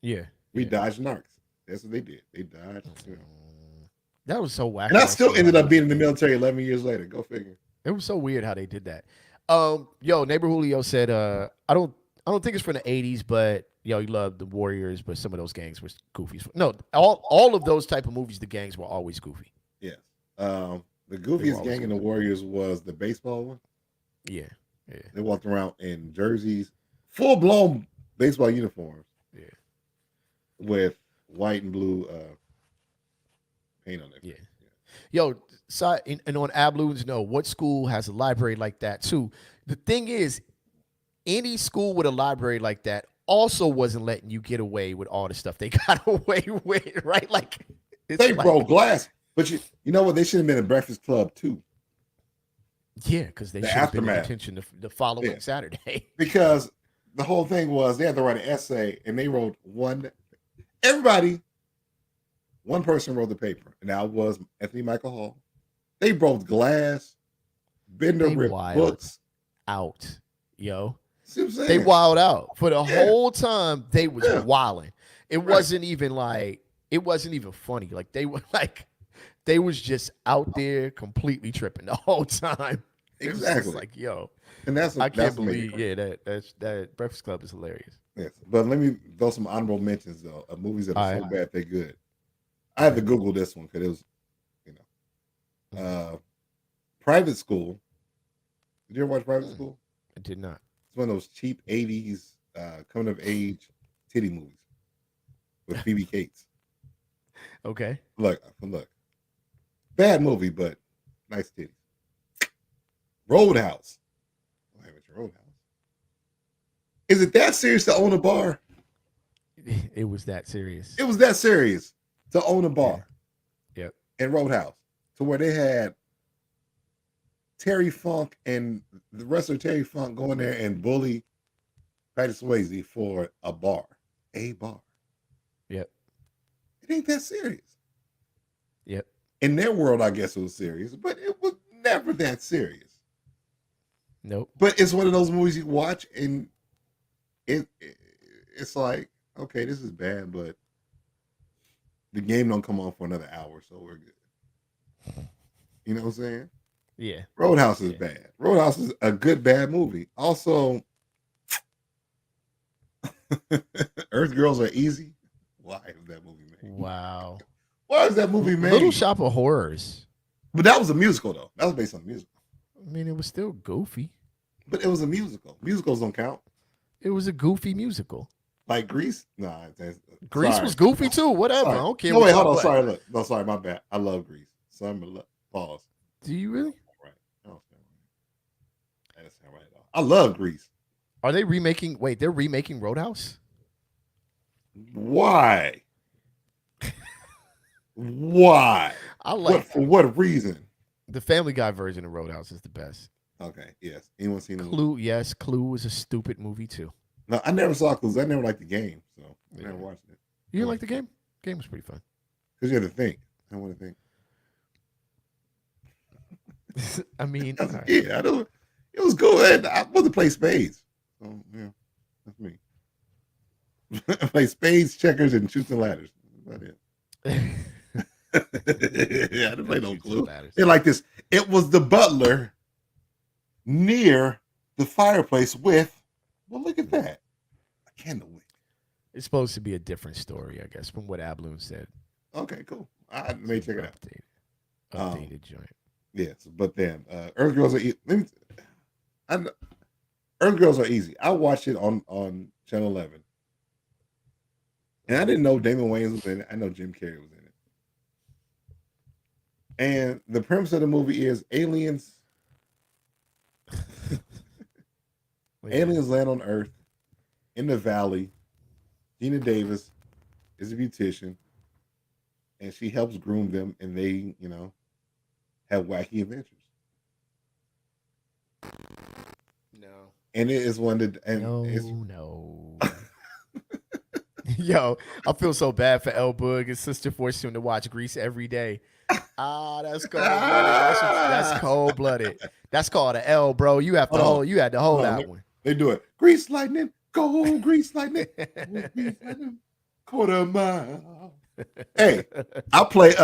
Yeah. We dodged narcs. That's what they did. They dodged. That was so wacky. And I still ended up being in the military 11 years later. Go figure. It was so weird how they did that. Neighbor Julio said, I don't think it's from the 80s, but he loved the Warriors, but some of those gangs were goofy. No, all of those type of movies, the gangs were always goofy. Yes. The goofiest gang in the Warriors was the baseball one. Yeah. They walked around in jerseys, full blown baseball uniforms. Yeah. With white and blue paint on it. Yeah. Yo, and on Abloons, what school has a library like that too? The thing is, any school with a library like that also wasn't letting you get away with all the stuff they got away with, right? Like they broke glass. But you know what? They should have been a Breakfast Club too. Yeah, because they should have been in detention the following Saturday. Because the whole thing was they had to write an essay, and they wrote one person wrote the paper, and that was Anthony Michael Hall. They broke glass. Bender ripped books out, yo. They wild out for the whole time. They was wilding. It wasn't even funny. Like they was just out there completely tripping the whole time. Exactly. Like, yo, and I can't believe. That Breakfast Club is hilarious. Yes, but let me throw some honorable mentions though of movies that are so bad they're good. I had to Google this one because it was, Private School. Did you ever watch Private School? I did not. It's one of those cheap '80s coming of age titty movies with Phoebe Cates. Okay. Look, bad movie, but nice titties. Roadhouse. Roadhouse. Is it that serious to own a bar? It was that serious. It was that serious to own a bar. Yep. In Roadhouse, to where they had Terry Funk and the wrestler Terry Funk going there and bully Patrick Swayze for a bar. Yep. It ain't that serious. Yep. In their world, I guess it was serious, but it was never that serious. Nope. But it's one of those movies you watch and it's like, okay, this is bad, but the game don't come on for another hour, so we're good. You know what I'm saying? Yeah. Roadhouse is bad. Roadhouse is a good bad movie. Also, Earth Girls Are Easy. Why is that movie made? Wow. Why is that movie made? Little Shop of Horrors. But that was a musical though. That was based on a musical. I mean, it was still goofy. But it was a musical. Musicals don't count. It was a goofy musical. Like Grease? Nah. Grease was goofy too. Whatever. Sorry. I don't care. No, wait, hold on. Sorry, look. No, sorry, my bad. I love Grease. Sorry, pause. Do you really? Right. That doesn't sound right at all. I love Grease. Are they remaking? Wait, they're remaking Roadhouse? Why? Why? For what reason? The Family Guy version of Roadhouse is the best. Okay, yes. Anyone seen Clue? Yes, Clue was a stupid movie too. No, I never saw Clues. I never liked the game, so I never watched it. You didn't like the game? The game was pretty fun. Because you had to think. I want to think. I mean, yeah, I don't. It was good. I wanted to play spades. So yeah, that's me. Play spades, checkers, and shoots and ladders. That's about it. Yeah, I didn't play no Clue. They're like this. It was the butler near the fireplace with. Well, look at that. A candle wick. It's supposed to be a different story, I guess, from what Abloon said. Okay, cool. I may check it out. Updated joint. Yes, but then Earth Girls Are easy. Earth Girls Are easy. I watched it on Channel 11. And I didn't know Damon Wayans was in it. I know Jim Carrey was in it. And the premise of the movie is aliens land on Earth in the valley. Gina Davis is a beautician. and she helps groom them, and they, have wacky adventures. No. And it is one that, and it's No. Yo, I feel so bad for El Boog. His sister forced him to watch Grease every day. Ah, that's cold blooded. That's cold blooded. That's called an L, bro. You have to hold on, hold. You had to hold hold on. that one. They do it. Grease lightning, go grease lightning, go grease lightning, quarter mile. Hey, I play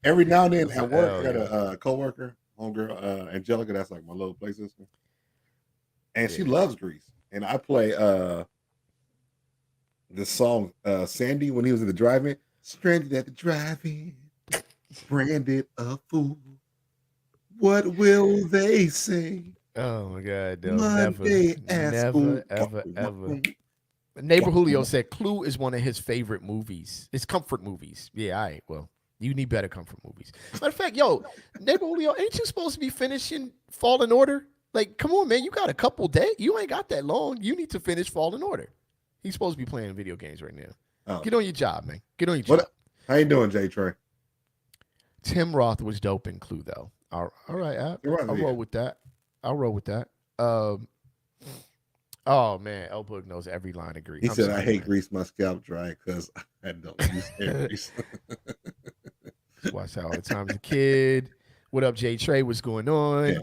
every now and then That's at an work. I L, got yo. a coworker, homegirl, Angelica. That's like my little play sister, and she Yeah. loves Grease. And I play the song Sandy when he was in the drive-in. Stranded at the drive-in, branded a fool. What will they say? Oh my God, no, never, Monday at never, school. ever, ever. Neighbor Julio said Clue is one of his favorite movies. It's comfort movies. Yeah, all right. Well, you need better comfort movies. Matter of fact, yo, Neighbor Julio, ain't you supposed to be finishing Fall in Order? Like, come on, man. You got a couple days. You ain't got that long. You need to finish Fall in Order. He's supposed to be playing video games right now. Oh, Get on your job, man. Get on your what? job. How you doing, Jay Trey? Tim Roth was dope in Clue, though. All right, I'll roll with that. I'll roll with that. Oh man, El Boog knows every line of Grease. He I'm said, "I sorry, hate man. grease my scalp dry because I don't use hair grease." Watch that all the time as a kid. What up, Jay Trey? What's going on? Yeah,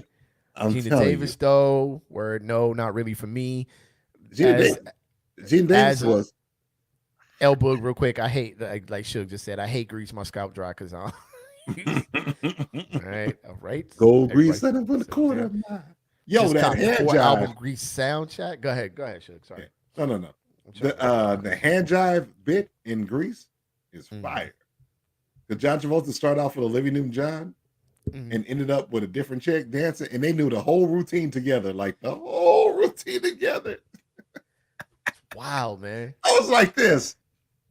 I'm Gina telling you, Davis, though. Word, no, not really for me. Gina As Davis, Gina Davis as was. El Boog, real quick. I hate like Shug just said. I hate grease my scalp dry because I'm. All right. Gold grease Everybody set up on the sit corner down. of my. Yo, Just that cop the hand four-album jive. Grease soundtrack. Go ahead, Shug. Yeah. Sorry, No. I'm trying to wrap my The hand jive bit in Grease is fire. Because John Travolta started off with Olivia Newton-John and ended up with a different chick dancing, and they knew the whole routine together, like the whole routine together. Wow, man. I was like this.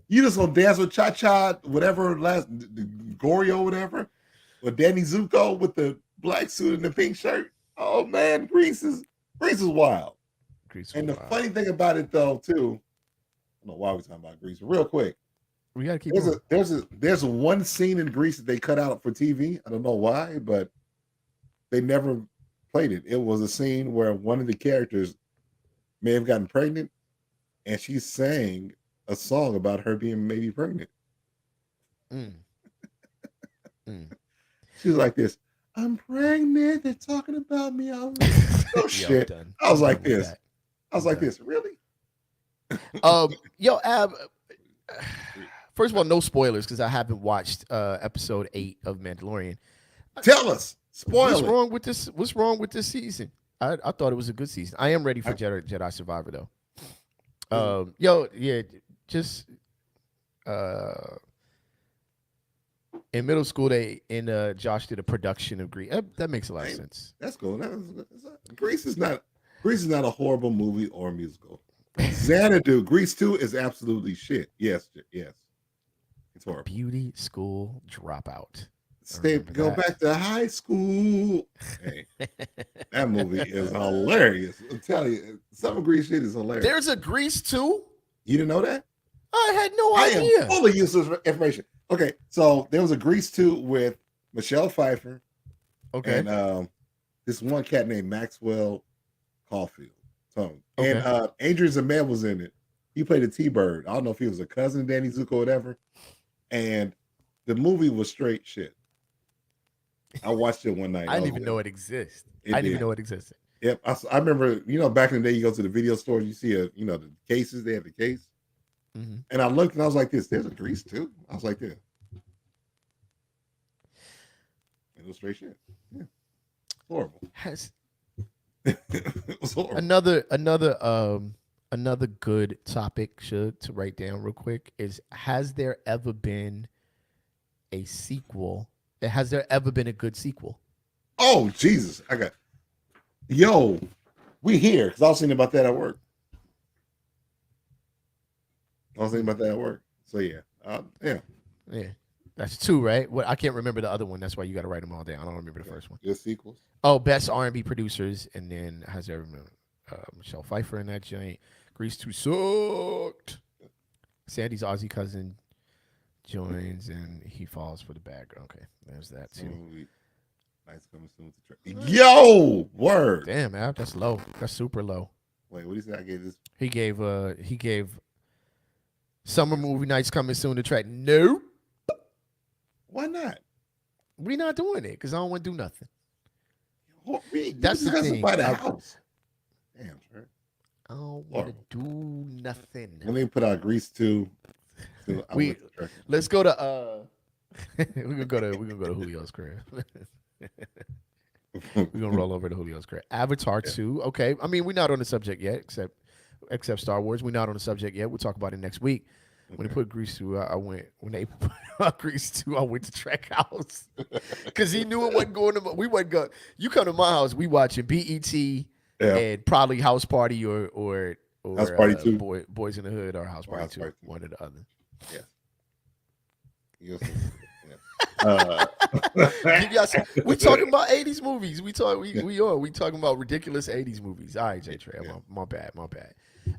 You just gonna dance with Cha Cha, whatever last Gorio, whatever, or Danny Zuko with the black suit and the pink shirt. Oh man, Grease is wild. Grease And the wild. funny thing about it though, too, I don't know why we're talking about Grease. Real quick, We gotta keep going. there's one scene in Grease that they cut out for TV. I don't know why, but they never played it. It was a scene where one of the characters may have gotten pregnant, and she sang a song about her being maybe pregnant. Mm. Mm. She was like this. I'm pregnant. They're talking about me. Oh Yo, shit. done. I was I'm like done with this. that. I was like this. Really? Yo, Ab. First of all, no spoilers because I haven't watched episode 8 of Mandalorian. Tell us. What's Spoil it. wrong with this? What's wrong with this season? I thought it was a good season. I am ready for Jedi Survivor though. Yo, yeah, just in middle school Josh did a production of Grease. That makes a lot of sense. That's cool. Grease is not a horrible movie or musical. Xanadu, Grease 2 is absolutely shit. Yes. It's horrible. Beauty School Dropout. Go back to high school. Hey, that movie is hilarious. I'm telling you, some of Grease shit is hilarious. There's a Grease 2? You didn't know that? I had no I idea. am full of useless information. Okay, so there was a Grease 2 with Michelle Pfeiffer. Okay. And this one cat named Maxwell Caulfield. And Adrian Zambel was in it. He played a T-Bird. I don't know if he was a cousin of Danny Zuko or whatever. And the movie was straight shit. I watched it one night. I didn't even know it existed. I didn't even know it existed. Yep. I remember, back in the day, you go to the video store, you see the cases, they have the case. Mm-hmm. And I looked and I was like this, there's a Grease too. I was like this. It was straight shit. Yeah. Horrible. It was horrible. Another good topic to write down real quick is: has there ever been a sequel? Has there ever been a good sequel? Oh Jesus! We here because I was thinking about that at work. So yeah. That's 2, right? Well, I can't remember the other one. That's why you got to write them all down. I don't remember the first one. Good sequels. Oh, best R&B producers, and then has there been Michelle Pfeiffer in that joint? Grease 2 sucked. Sandy's Aussie cousin, joins and he falls for the bad girl. Okay, there's that too. Nice coming soon with the track. Yo, word. Damn, Ab, that's low. That's super low. Wait, what did he say? I gave this. He gave summer movie nights coming soon to track. No, Why not? we not doing it because I don't want to do nothing. That's the thing. By the house. Damn, sure. I don't want to do nothing. Let me put out Grease 2. Let's go to we're gonna go to Julio's crib. We're gonna roll over to Julio's crib. Avatar 2. Okay. I mean, we're not on the subject yet, except Star Wars. We're not on the subject yet. We'll talk about it next week. When they put Grease 2, I went. When they put Grease 2, I went to Trek House because he knew it wasn't going to. We wasn't going. You come to my house, we watching BET and probably House Party or House Party 2, Boys in the Hood or House Party 2, one or the other. Yeah. We talking about 80s movies. We talking about ridiculous 80s movies. All right, J Trey. My bad.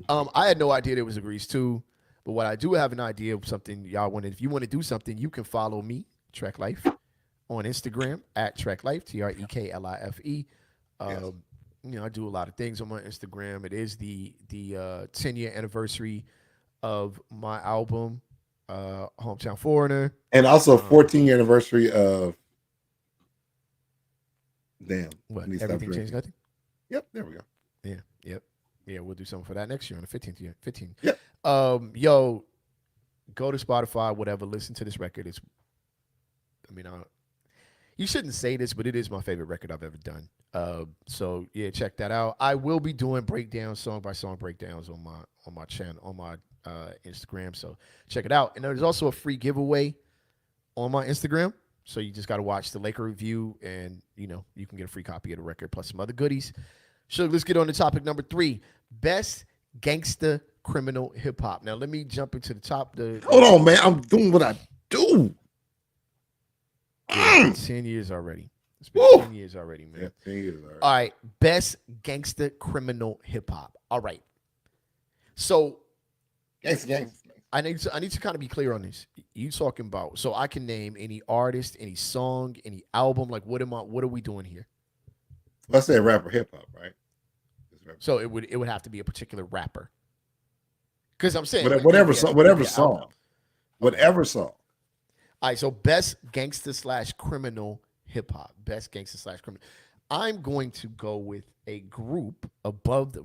I had no idea there was a Grease 2, but what I do have an idea of something y'all want. If you want to do something, you can follow me, Trek Life, on Instagram at Trek Life, TREKLIFE. I do a lot of things on my Instagram. It is the 10-year anniversary of my album, Hometown Foreigner, and also 14th anniversary of what, Everything Changed Nothing. Yep, there we go. Yeah, we'll do something for that next year on the 15th year. 15. Yep. Yo, go to Spotify, whatever. Listen to this record. You shouldn't say this, but it is my favorite record I've ever done. So yeah, check that out. I will be doing breakdowns, song by song breakdowns on my channel, on my Instagram. So check it out. And there's also a free giveaway on my Instagram. So you just got to watch the Laker review, and you can get a free copy of the record plus some other goodies. So let's get on to topic number 3: best gangsta criminal hip hop. Now let me jump into the top. Hold on, man. I'm doing what I do. Yeah, it's been 10 years already. It's been 10 years already, man. Yeah, 10 years already. All right, best gangsta criminal hip hop. All right. So, gangsta. I need to kind of be clear on this. You talking about, so I can name any artist, any song, any album. Like, what are we doing here? Let's say rapper hip hop, right? So it would have to be a particular rapper. Because I'm saying whatever song. All right, so best gangsta / criminal hip hop. Best gangsta / criminal. I'm going to go with a group above the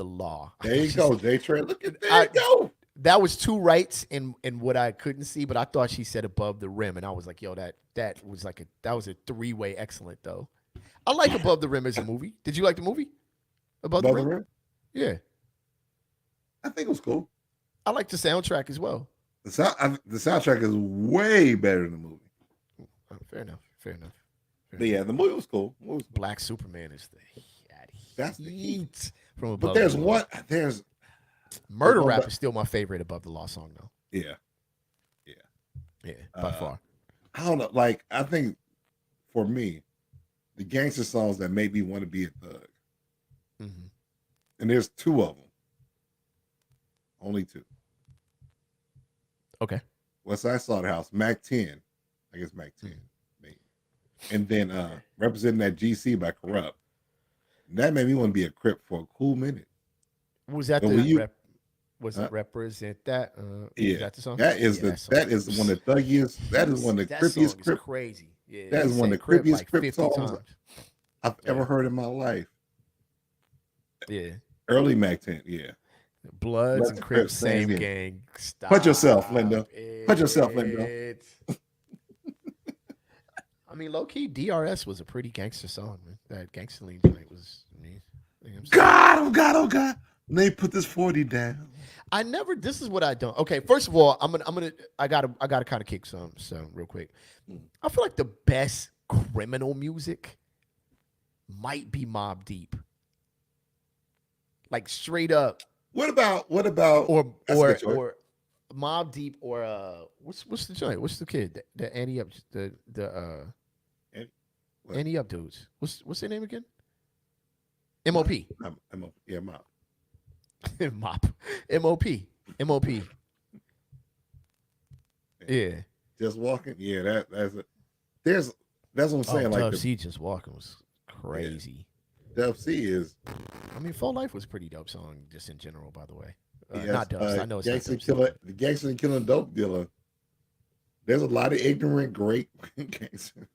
law. There you go, J Trey. Look at that. Go. That was 2 rights in what I couldn't see, but I thought she said above the rim, and I was like, yo, that was a 3-way excellent though. I like Above the Rim as a movie. Did you like the movie? Above the Rim? Yeah. I think it was cool. I like the soundtrack as well. The soundtrack is way better than the movie. Fair enough. But yeah, the movie was cool. Black Superman is that's the heat from Above. But there's Murder Rap is still my favorite Above the Law song though. Yeah, by far. I don't know. Like, I think for me, the gangster songs that made me want to be a thug, and there's 2 of them. Only 2. Okay. West Side Slaughterhouse, Mac 10. I guess Mac 10. And then Representing That GC by Corrupt. That made me want to be a Crip for a cool minute. Was that it Represent That? Yeah. Is that the song? That is one of the thuggiest. That is one of the crippiest Crip. Crazy. Yeah, that is one of the crippiest Crip songs times I've ever heard in my life. Yeah. Early Mac 10, yeah. Bloods and Crips, same gang. Stop Put yourself, Lindo. Put yourself, Lindo. I mean, low key, DRS was a pretty gangster song, man. That Gangsta Lean joint was. God. Let me put this 40 down. This is what I don't. Okay, first of all, I gotta kind of kick some real quick. I feel like the best criminal music might be Mobb Deep. Like straight up. What about or Mobb Deep or what's the joint? What's the kid? The Annie Up Annie Up dudes. What's their name again? MOP. Yeah, Mop. MOP. MOP. Yeah. Just walking. Yeah, that's a, there's that's what I'm Oh, saying. Like Dub the C just walking was yeah, crazy. Dub C is I mean, Full Life was a pretty dope song just in general, by the way. yes, Not Dub C. I know it's not gangster Dub C, killer, but the gangster and killing dope dealer. There's a lot of ignorant, great gangster.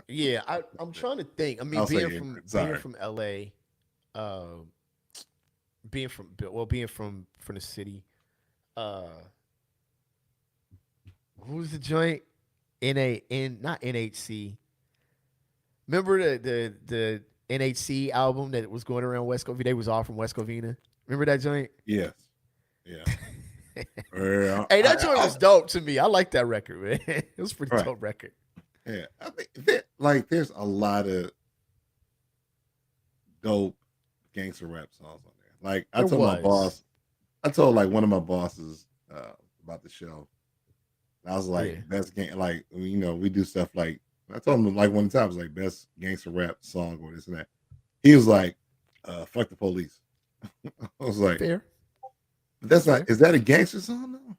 yeah, I'm trying to think. I mean, I'll say being from ignorant. Sorry. LA, uh, being from the city, uh, who's the joint? Not NHC. Remember the NHC album that was going around West Covina? They was all from West Covina. Remember that joint? Yes. Yeah. Yeah. Hey, that joint was dope to me. I like that record, man. It was a pretty Right. dope record. Yeah. I think like there's a lot of dope gangster rap songs on there. Like I There told my was. boss, I told like one of my bosses about the show. I was like, Yeah. best gang, like we do stuff like I told him like one time, I was like best gangster rap song or this and that. He was like, "Fuck the police." I was like, Fair. "That's not. Fair. Is that a gangster song though?"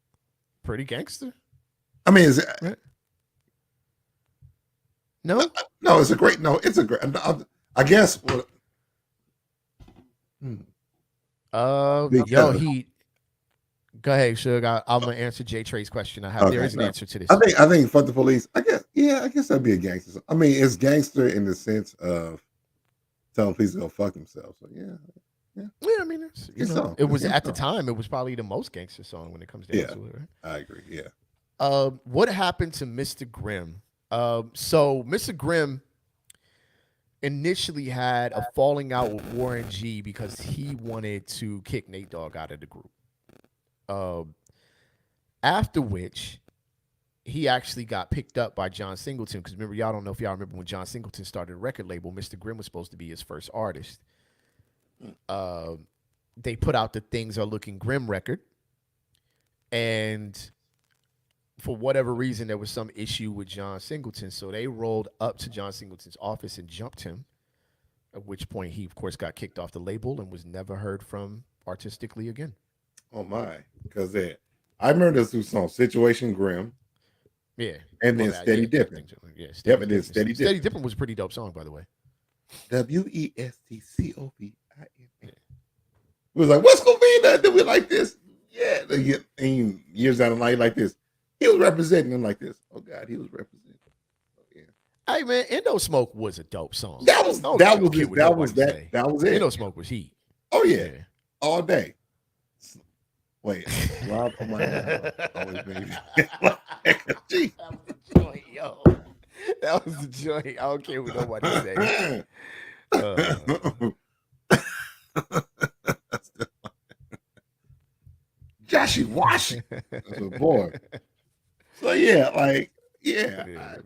Pretty gangster. I mean, is it? Right? No, No? no, it's a great. No, it's a great. I guess. Well, hmm, Yo, because he go ahead, Shug. I'm gonna answer J Trey's question. There okay, is an no, answer to this. I think "Fuck the Police." I guess. Yeah, I guess that'd be a gangster song. I mean, it's gangster in the sense of telling police to go fuck themselves. So yeah, yeah, Yeah, I mean, it's a song. it It's was a at gangster the song. time. It was probably the most gangster song when it comes down Yeah, to it. Right? I agree. Yeah. What happened to Mr. Grimm? So Mr. Grimm initially had a falling out with Warren G because he wanted to kick Nate Dogg out of the group. Um, After which he actually got picked up by John Singleton because remember, y'all don't know if y'all remember when John Singleton started a record label. Mr. Grimm was supposed to be his first artist. Uh, they put out the Things Are Looking Grim record, and for whatever reason, there was some issue with John Singleton, so they rolled up to John Singleton's office and jumped him. At which point, he of course got kicked off the label and was never heard from artistically again. Oh my, because I remember this two songs, "Situation Grim" Yeah, and well, then "Steady Dipping." Yeah, Yep, Steady it is Dipping. "Steady Steady Dipping." Dipping was a pretty dope song, by the way. WESTCOVIN. Yeah. We was like, "What's gonna be that? Did we like this?" Yeah, and years down the line, like this, he was representing them like this. Oh God, he was representing. Oh, yeah. Hey man, Endo Smoke was a dope song. That was I that don't was care it. what That was nobody that. say. That was Endo it. Smoke was heat. Oh yeah, Yeah. all day. Wait, Rob, oh my God, always baby. Gee. That was the joint, yo. That was the joint. I don't care what nobody say. Joshy Washi. That's a boy. So yeah, like Yeah, yeah,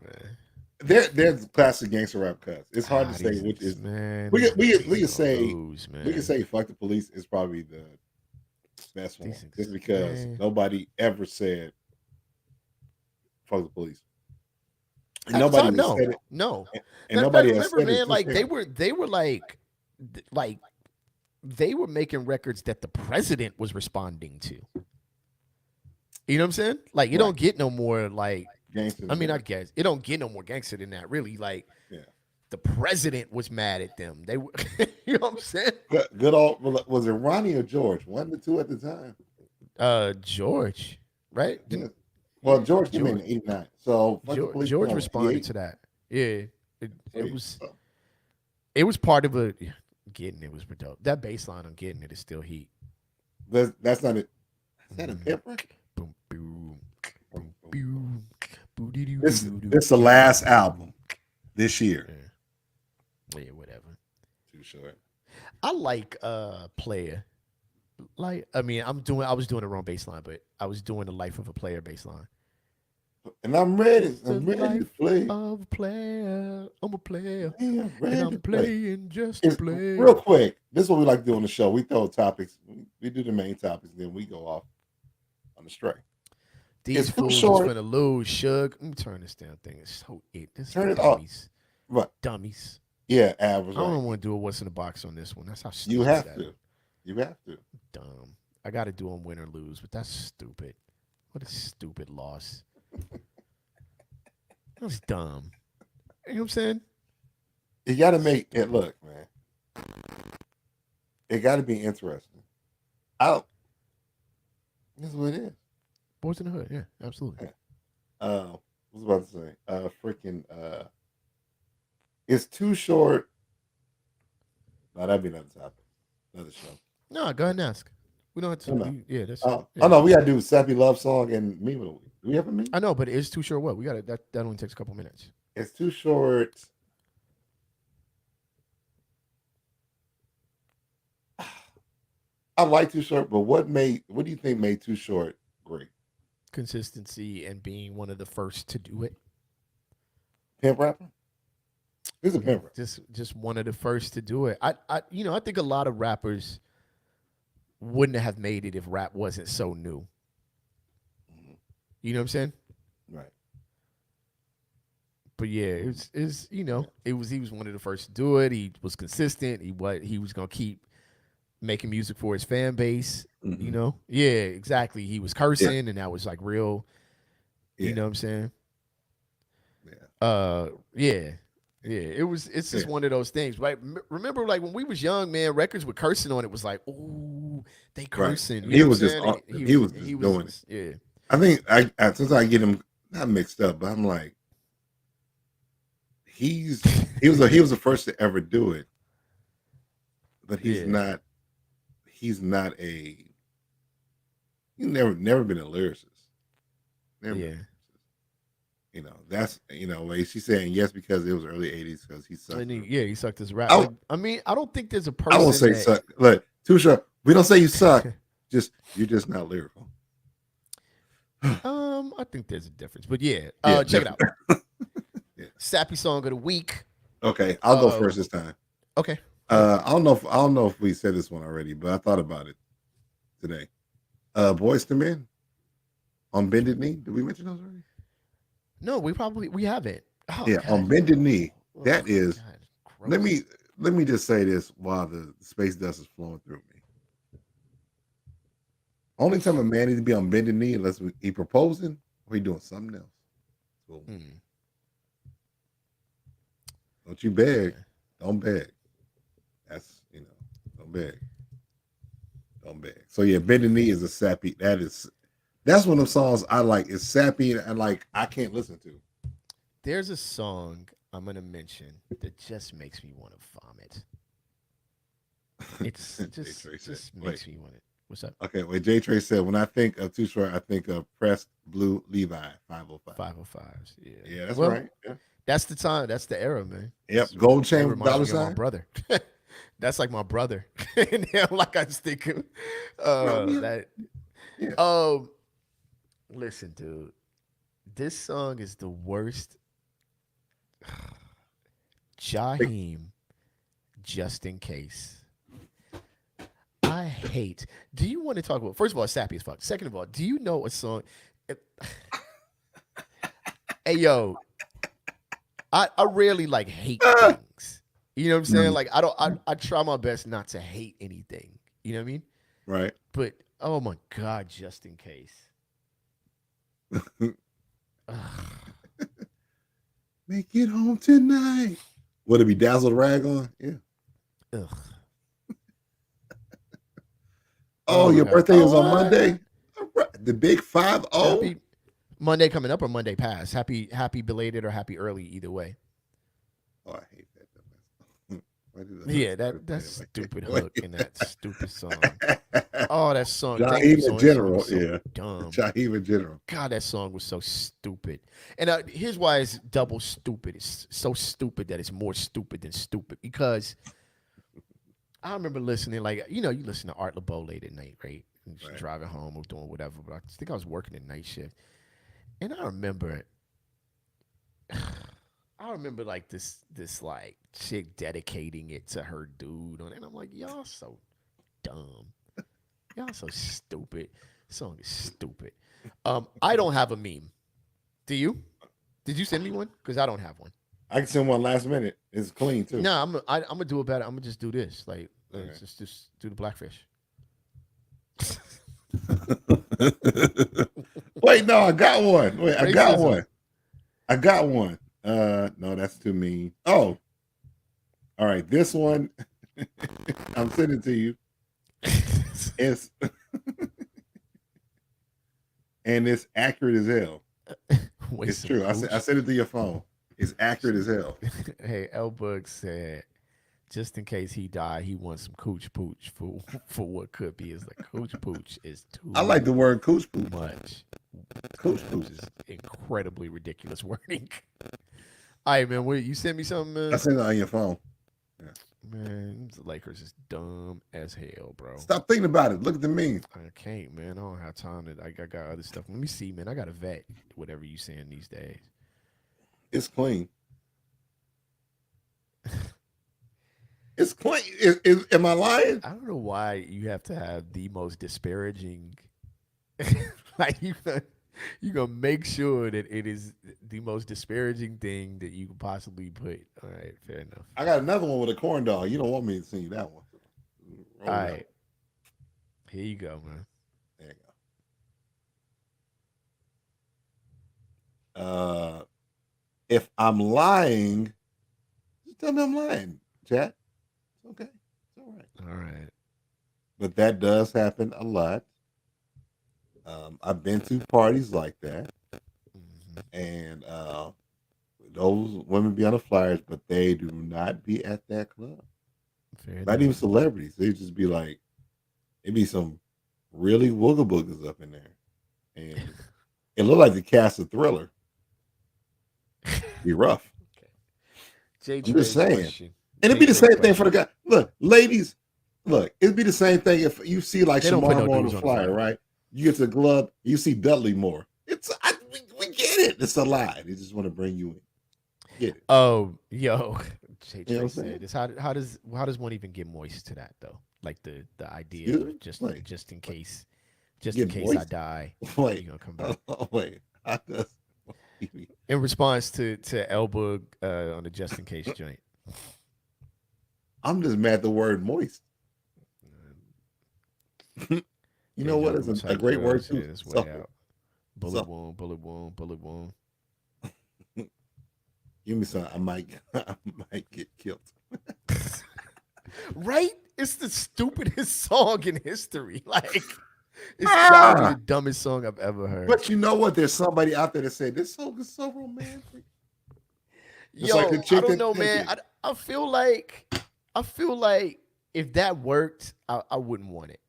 man. there's classic gangster rap cuts. It's hard to say which is. Man. We can say man. we can say "Fuck the Police" is probably the best one, These just niggas, because man. nobody ever said "Fuck the police," and At the nobody time, has no, said it, no. and Matter of fact, nobody has remember, said it man, since like then. they were like they were making records that the president was responding to. You know what I'm saying? Like you Right, don't get no more like gangster I than mean, I that. guess it don't get no more gangster than that, really. Like Yeah, the president was mad at them. They were, you know what I'm saying? good old was it Ronnie or George? One of the two at the time. George, right? Yeah. Well, Yeah, George came in George. '89, so "Fuck the Police" came George out responded '88. to that. Yeah, So, it yeah, was so, it was part of a getting it was dope. That bass line on getting it is still heat. that's not it. Is that a Mm. pimp record? Boom, boom, Boom, boom, boom, boom. boom, boo-dee-doo, This doo-doo-doo, this the last album this year. yeah, whatever. Too short. I like player. Like I mean, I was doing the wrong bass line, but I was doing the life of a player bass line. And I'm ready. It's the I'm ready to life play. of a player. I'm a player, Yeah, I'm and ready to I'm play. playing just to It's play. real quick. This is what we like to do on the show. We throw topics. We do the main topics, then we go off on the stray. These It's too fools is short. finna lose, Shug. Let me turn this damn thing. It's so this Turn it off. dummies. Right. Dummies. Yeah, Av was I right. don't want to do a what's in the box on this one. That's how stupid You have that to. You have to. dumb. I gotta do them win or lose, but that's stupid. What a stupid loss. That was dumb. You know what I'm saying? You got to make it Stupid. look, man. It got to be interesting. I don't. This is what it is. Boys in the Hood. Yeah, absolutely. Yeah. What was I about to say? Freaking. It's too short. No, that'd be another topic, another show. No, go ahead and ask. We don't have to. No, no. Yeah, that's. Oh Yeah. no, we gotta do Sappy Love Song and Meme of the Week. Do we have a meme? I know, but it's too short. What we got? That only takes a couple minutes. It's too short. I like Too Short, but what do you think made Too Short great? Consistency and being one of the first to do it. Pimp rapper? Who's a Yeah, pimp rapper? just one of the first to do it. I think a lot of rappers wouldn't have made it if rap wasn't so new. Mhm. You know what I'm saying? Right. But yeah, Yeah. it was he was one of the first to do it. He was consistent. He was gonna keep making music for his fan base. Hmm. Yeah, exactly. He was Yeah. cursing, and that was like real. You Yeah. know what I'm saying? Yeah. Yeah, yeah. It's just Yeah. one of those things, right? Remember, like when we was young, man, records with cursing on it was like, ooh, they Right. cursing. And You know he what I'm was just saying? he was just doing it. Yeah, I think since I get him not mixed up, but I'm like he was the first to ever do it, but yeah, he's not a he's never been a lyricist. Never been a yeah. lyricist. That's like she's saying yes because it was early '80s because he And sucked. he sucked his rap. I Like, I mean, I don't think there's a I won't person say that suck. Look, Too Short. We don't say you suck. Just you're just not lyrical. I think there's a difference. But yeah, Yeah, check it out. definitely. Yeah. Sappy song of the week. Okay, I'll go first this time. Okay. Good. I don't know if we said this one already, but I thought about it today. Boys to Men on Bended Knee. Did we mention those already? No, we haven't. Oh Yeah, on God, Bended Knee. no. Ugh, That is. God, Let gross. me let me just say this while the space dust is flowing through me. Only time a man needs to be on bended knee unless he proposing or he doing something else. So Mm, don't you beg. yeah. Don't beg. That's don't beg. Don't beg. So yeah, bended knee is a sappy. That's one of the songs I like. It's sappy and like I can't listen to. There's a song I'm gonna mention that just makes me want to vomit. It's Jay Trey said. just Wait. makes me want it. What's up? Okay, wait. Jay Trey said, when I think of Too Short, I think of pressed blue Levi 505. 505s. Yeah. Yeah, that's Well, right. Yeah. that's the time. That's the era, man. Yep. Gold That chain with reminds dollar me of my sign. brother. That's like my brother. And now, like I was thinking, Bro, yeah. that. Yeah. Listen, dude. This song is the worst. Jaheim, just in case. I hate. Do you want to talk about? First of all, it's sappy as fuck. Second of all, do you know a song? Hey yo, I rarely like hate things. You know what I'm saying? Like I don't. I try my best not to hate anything. You know what I mean? Right. But oh my god, just in case. Ugh. Make it home tonight. Would it be dazzled rag on? Yeah. Ugh. Oh, Oh my your god. birthday is on Monday? All right. The big 5-0? Happy Monday coming up or Monday past. Happy belated or happy early, either way. Oh, I hate that. Why did I Yeah, not that start stupid that way? hook in that stupid song. Oh, that song. Thank you Jaheim so in much. That song general. was so Yeah. dumb. Jaheim in general. God, that song was so stupid. And here's why it's double stupid. It's so stupid that it's more stupid than stupid. Because I remember listening, like, you listen to Art LeBeau late at night, right? And just Right. driving home or doing whatever. But I think I was working the night shift. And I remember like this like chick dedicating it to her dude and I'm like, y'all so dumb. Y'all so stupid. This song is stupid. I don't have a meme. Do you? Did you send me one? Because I don't have one. I can send one last minute. It's clean, too. No, I'm gonna do it better. I'm gonna just do this. Like Okay. just do the blackfish. Wait, no, I got one. Wait, I got Racism. one. I got one. No, that's too mean. Oh, all right. This one, I'm sending to you. It's and it's accurate as hell. Wait, It's some true. I cooch. sent it to your phone. It's accurate as hell. Hey, Elbug said, just in case he died, he wants some cooch pooch for what could be. It's like cooch pooch is I like too the word cooch pooch. much. Cooch Cooch pooch. pooch is incredibly ridiculous wording. All right, man. What, you sent me something, I man? sent it on your phone. Yeah. Man, the Lakers is dumb as hell, bro. Stop thinking about it. Look at the meme. I can't, man. I don't have time to. I got other stuff. Let me see, man. I got to vet whatever you saying these days. It's clean. It's clean. Am I lying? I don't know why you have to have the most disparaging. Like you gonna make sure that it is the most disparaging thing that you can possibly put. All right, fair enough. I got another one with a corn dog. You don't want me to send you that one. All Roll it right, here you go, man. There you go. If I'm lying, just tell me I'm lying, chat. It's okay. It's all right. All right. But that does happen a lot. I've been to parties like that, Mhm. and those women be on the flyers, but they do not be at that club. Fair Not even enough. celebrities. They just be like, it be some really wooga boogers up in there, and it looked like the cast of Thriller. Be rough. Okay. J I'm just Trey's saying. question. And it'd J be the Trey's same thing for the question. guy. Look, ladies, look, it'd be the same thing if you see like They don't put no Shamarma on the dudes on the flyer, flyer. right? You get to the club, you see Dudley Moore. We get it. It's a lie. They just want to bring you in. Get it. Oh, yo, J You know Trey what I'm said saying? this. How does one even get moist to that though? Like the idea Excuse of me? Wait, just in get case I moist? die, Wait, you gonna come back. wait. How does In response to Elbug on the just in case joint. I'm just mad the word moist. You know Here's what? your It's new a type great word drugs. too. Here, this way Supple. out. Bullet Supple. wound, bullet wound, bullet wound. Give me some. I might get killed. Right? It's the stupidest song in history. Like, it's gotta be the Ah! dumbest song I've ever heard. But you know what? There's somebody out there that said this song is so romantic. Just like the Yo, I chick don't that know, did man. it. I feel like if that worked, I wouldn't want it.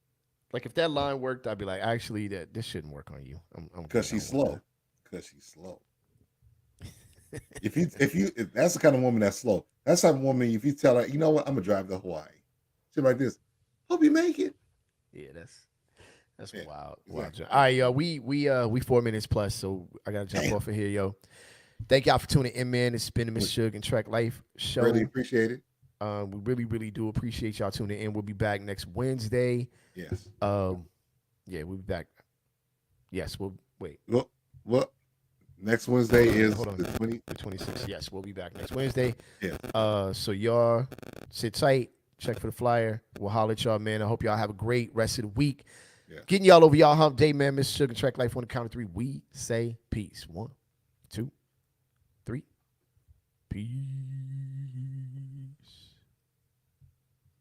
Like if that line worked, I'd be like, actually, that this shouldn't work on you. I'm good. Because I she's don't want slow. Because she's slow. If that's the kind of woman that's slow. That's the type of woman. If you tell her, you know what, I'm gonna drive to Hawaii. Shit like this. Hope you make it. that. Yeah, that's Yeah, wild. Wild. exactly. All right, yo, we 4 minutes plus, so I gotta jump Damn. off of here, yo. Thank y'all for tuning in, man. It's been the Miss Shug and Track Life Really show. appreciate it. We really, really do appreciate y'all tuning in. We'll be back next Wednesday. Yes. Yeah, we'll be back. Yes, we'll wait. Well, next Wednesday is Hold on. the 20. The 26th. Yes, we'll be back next Wednesday. Yeah. So y'all sit tight. Check for the flyer. We'll holler at y'all, man. I hope y'all have a great rest of the week. Yeah. Getting y'all over y'all hump day, man. Miss Sugar Track Life on the count of three. We say peace. 1, 2, 3. Peace.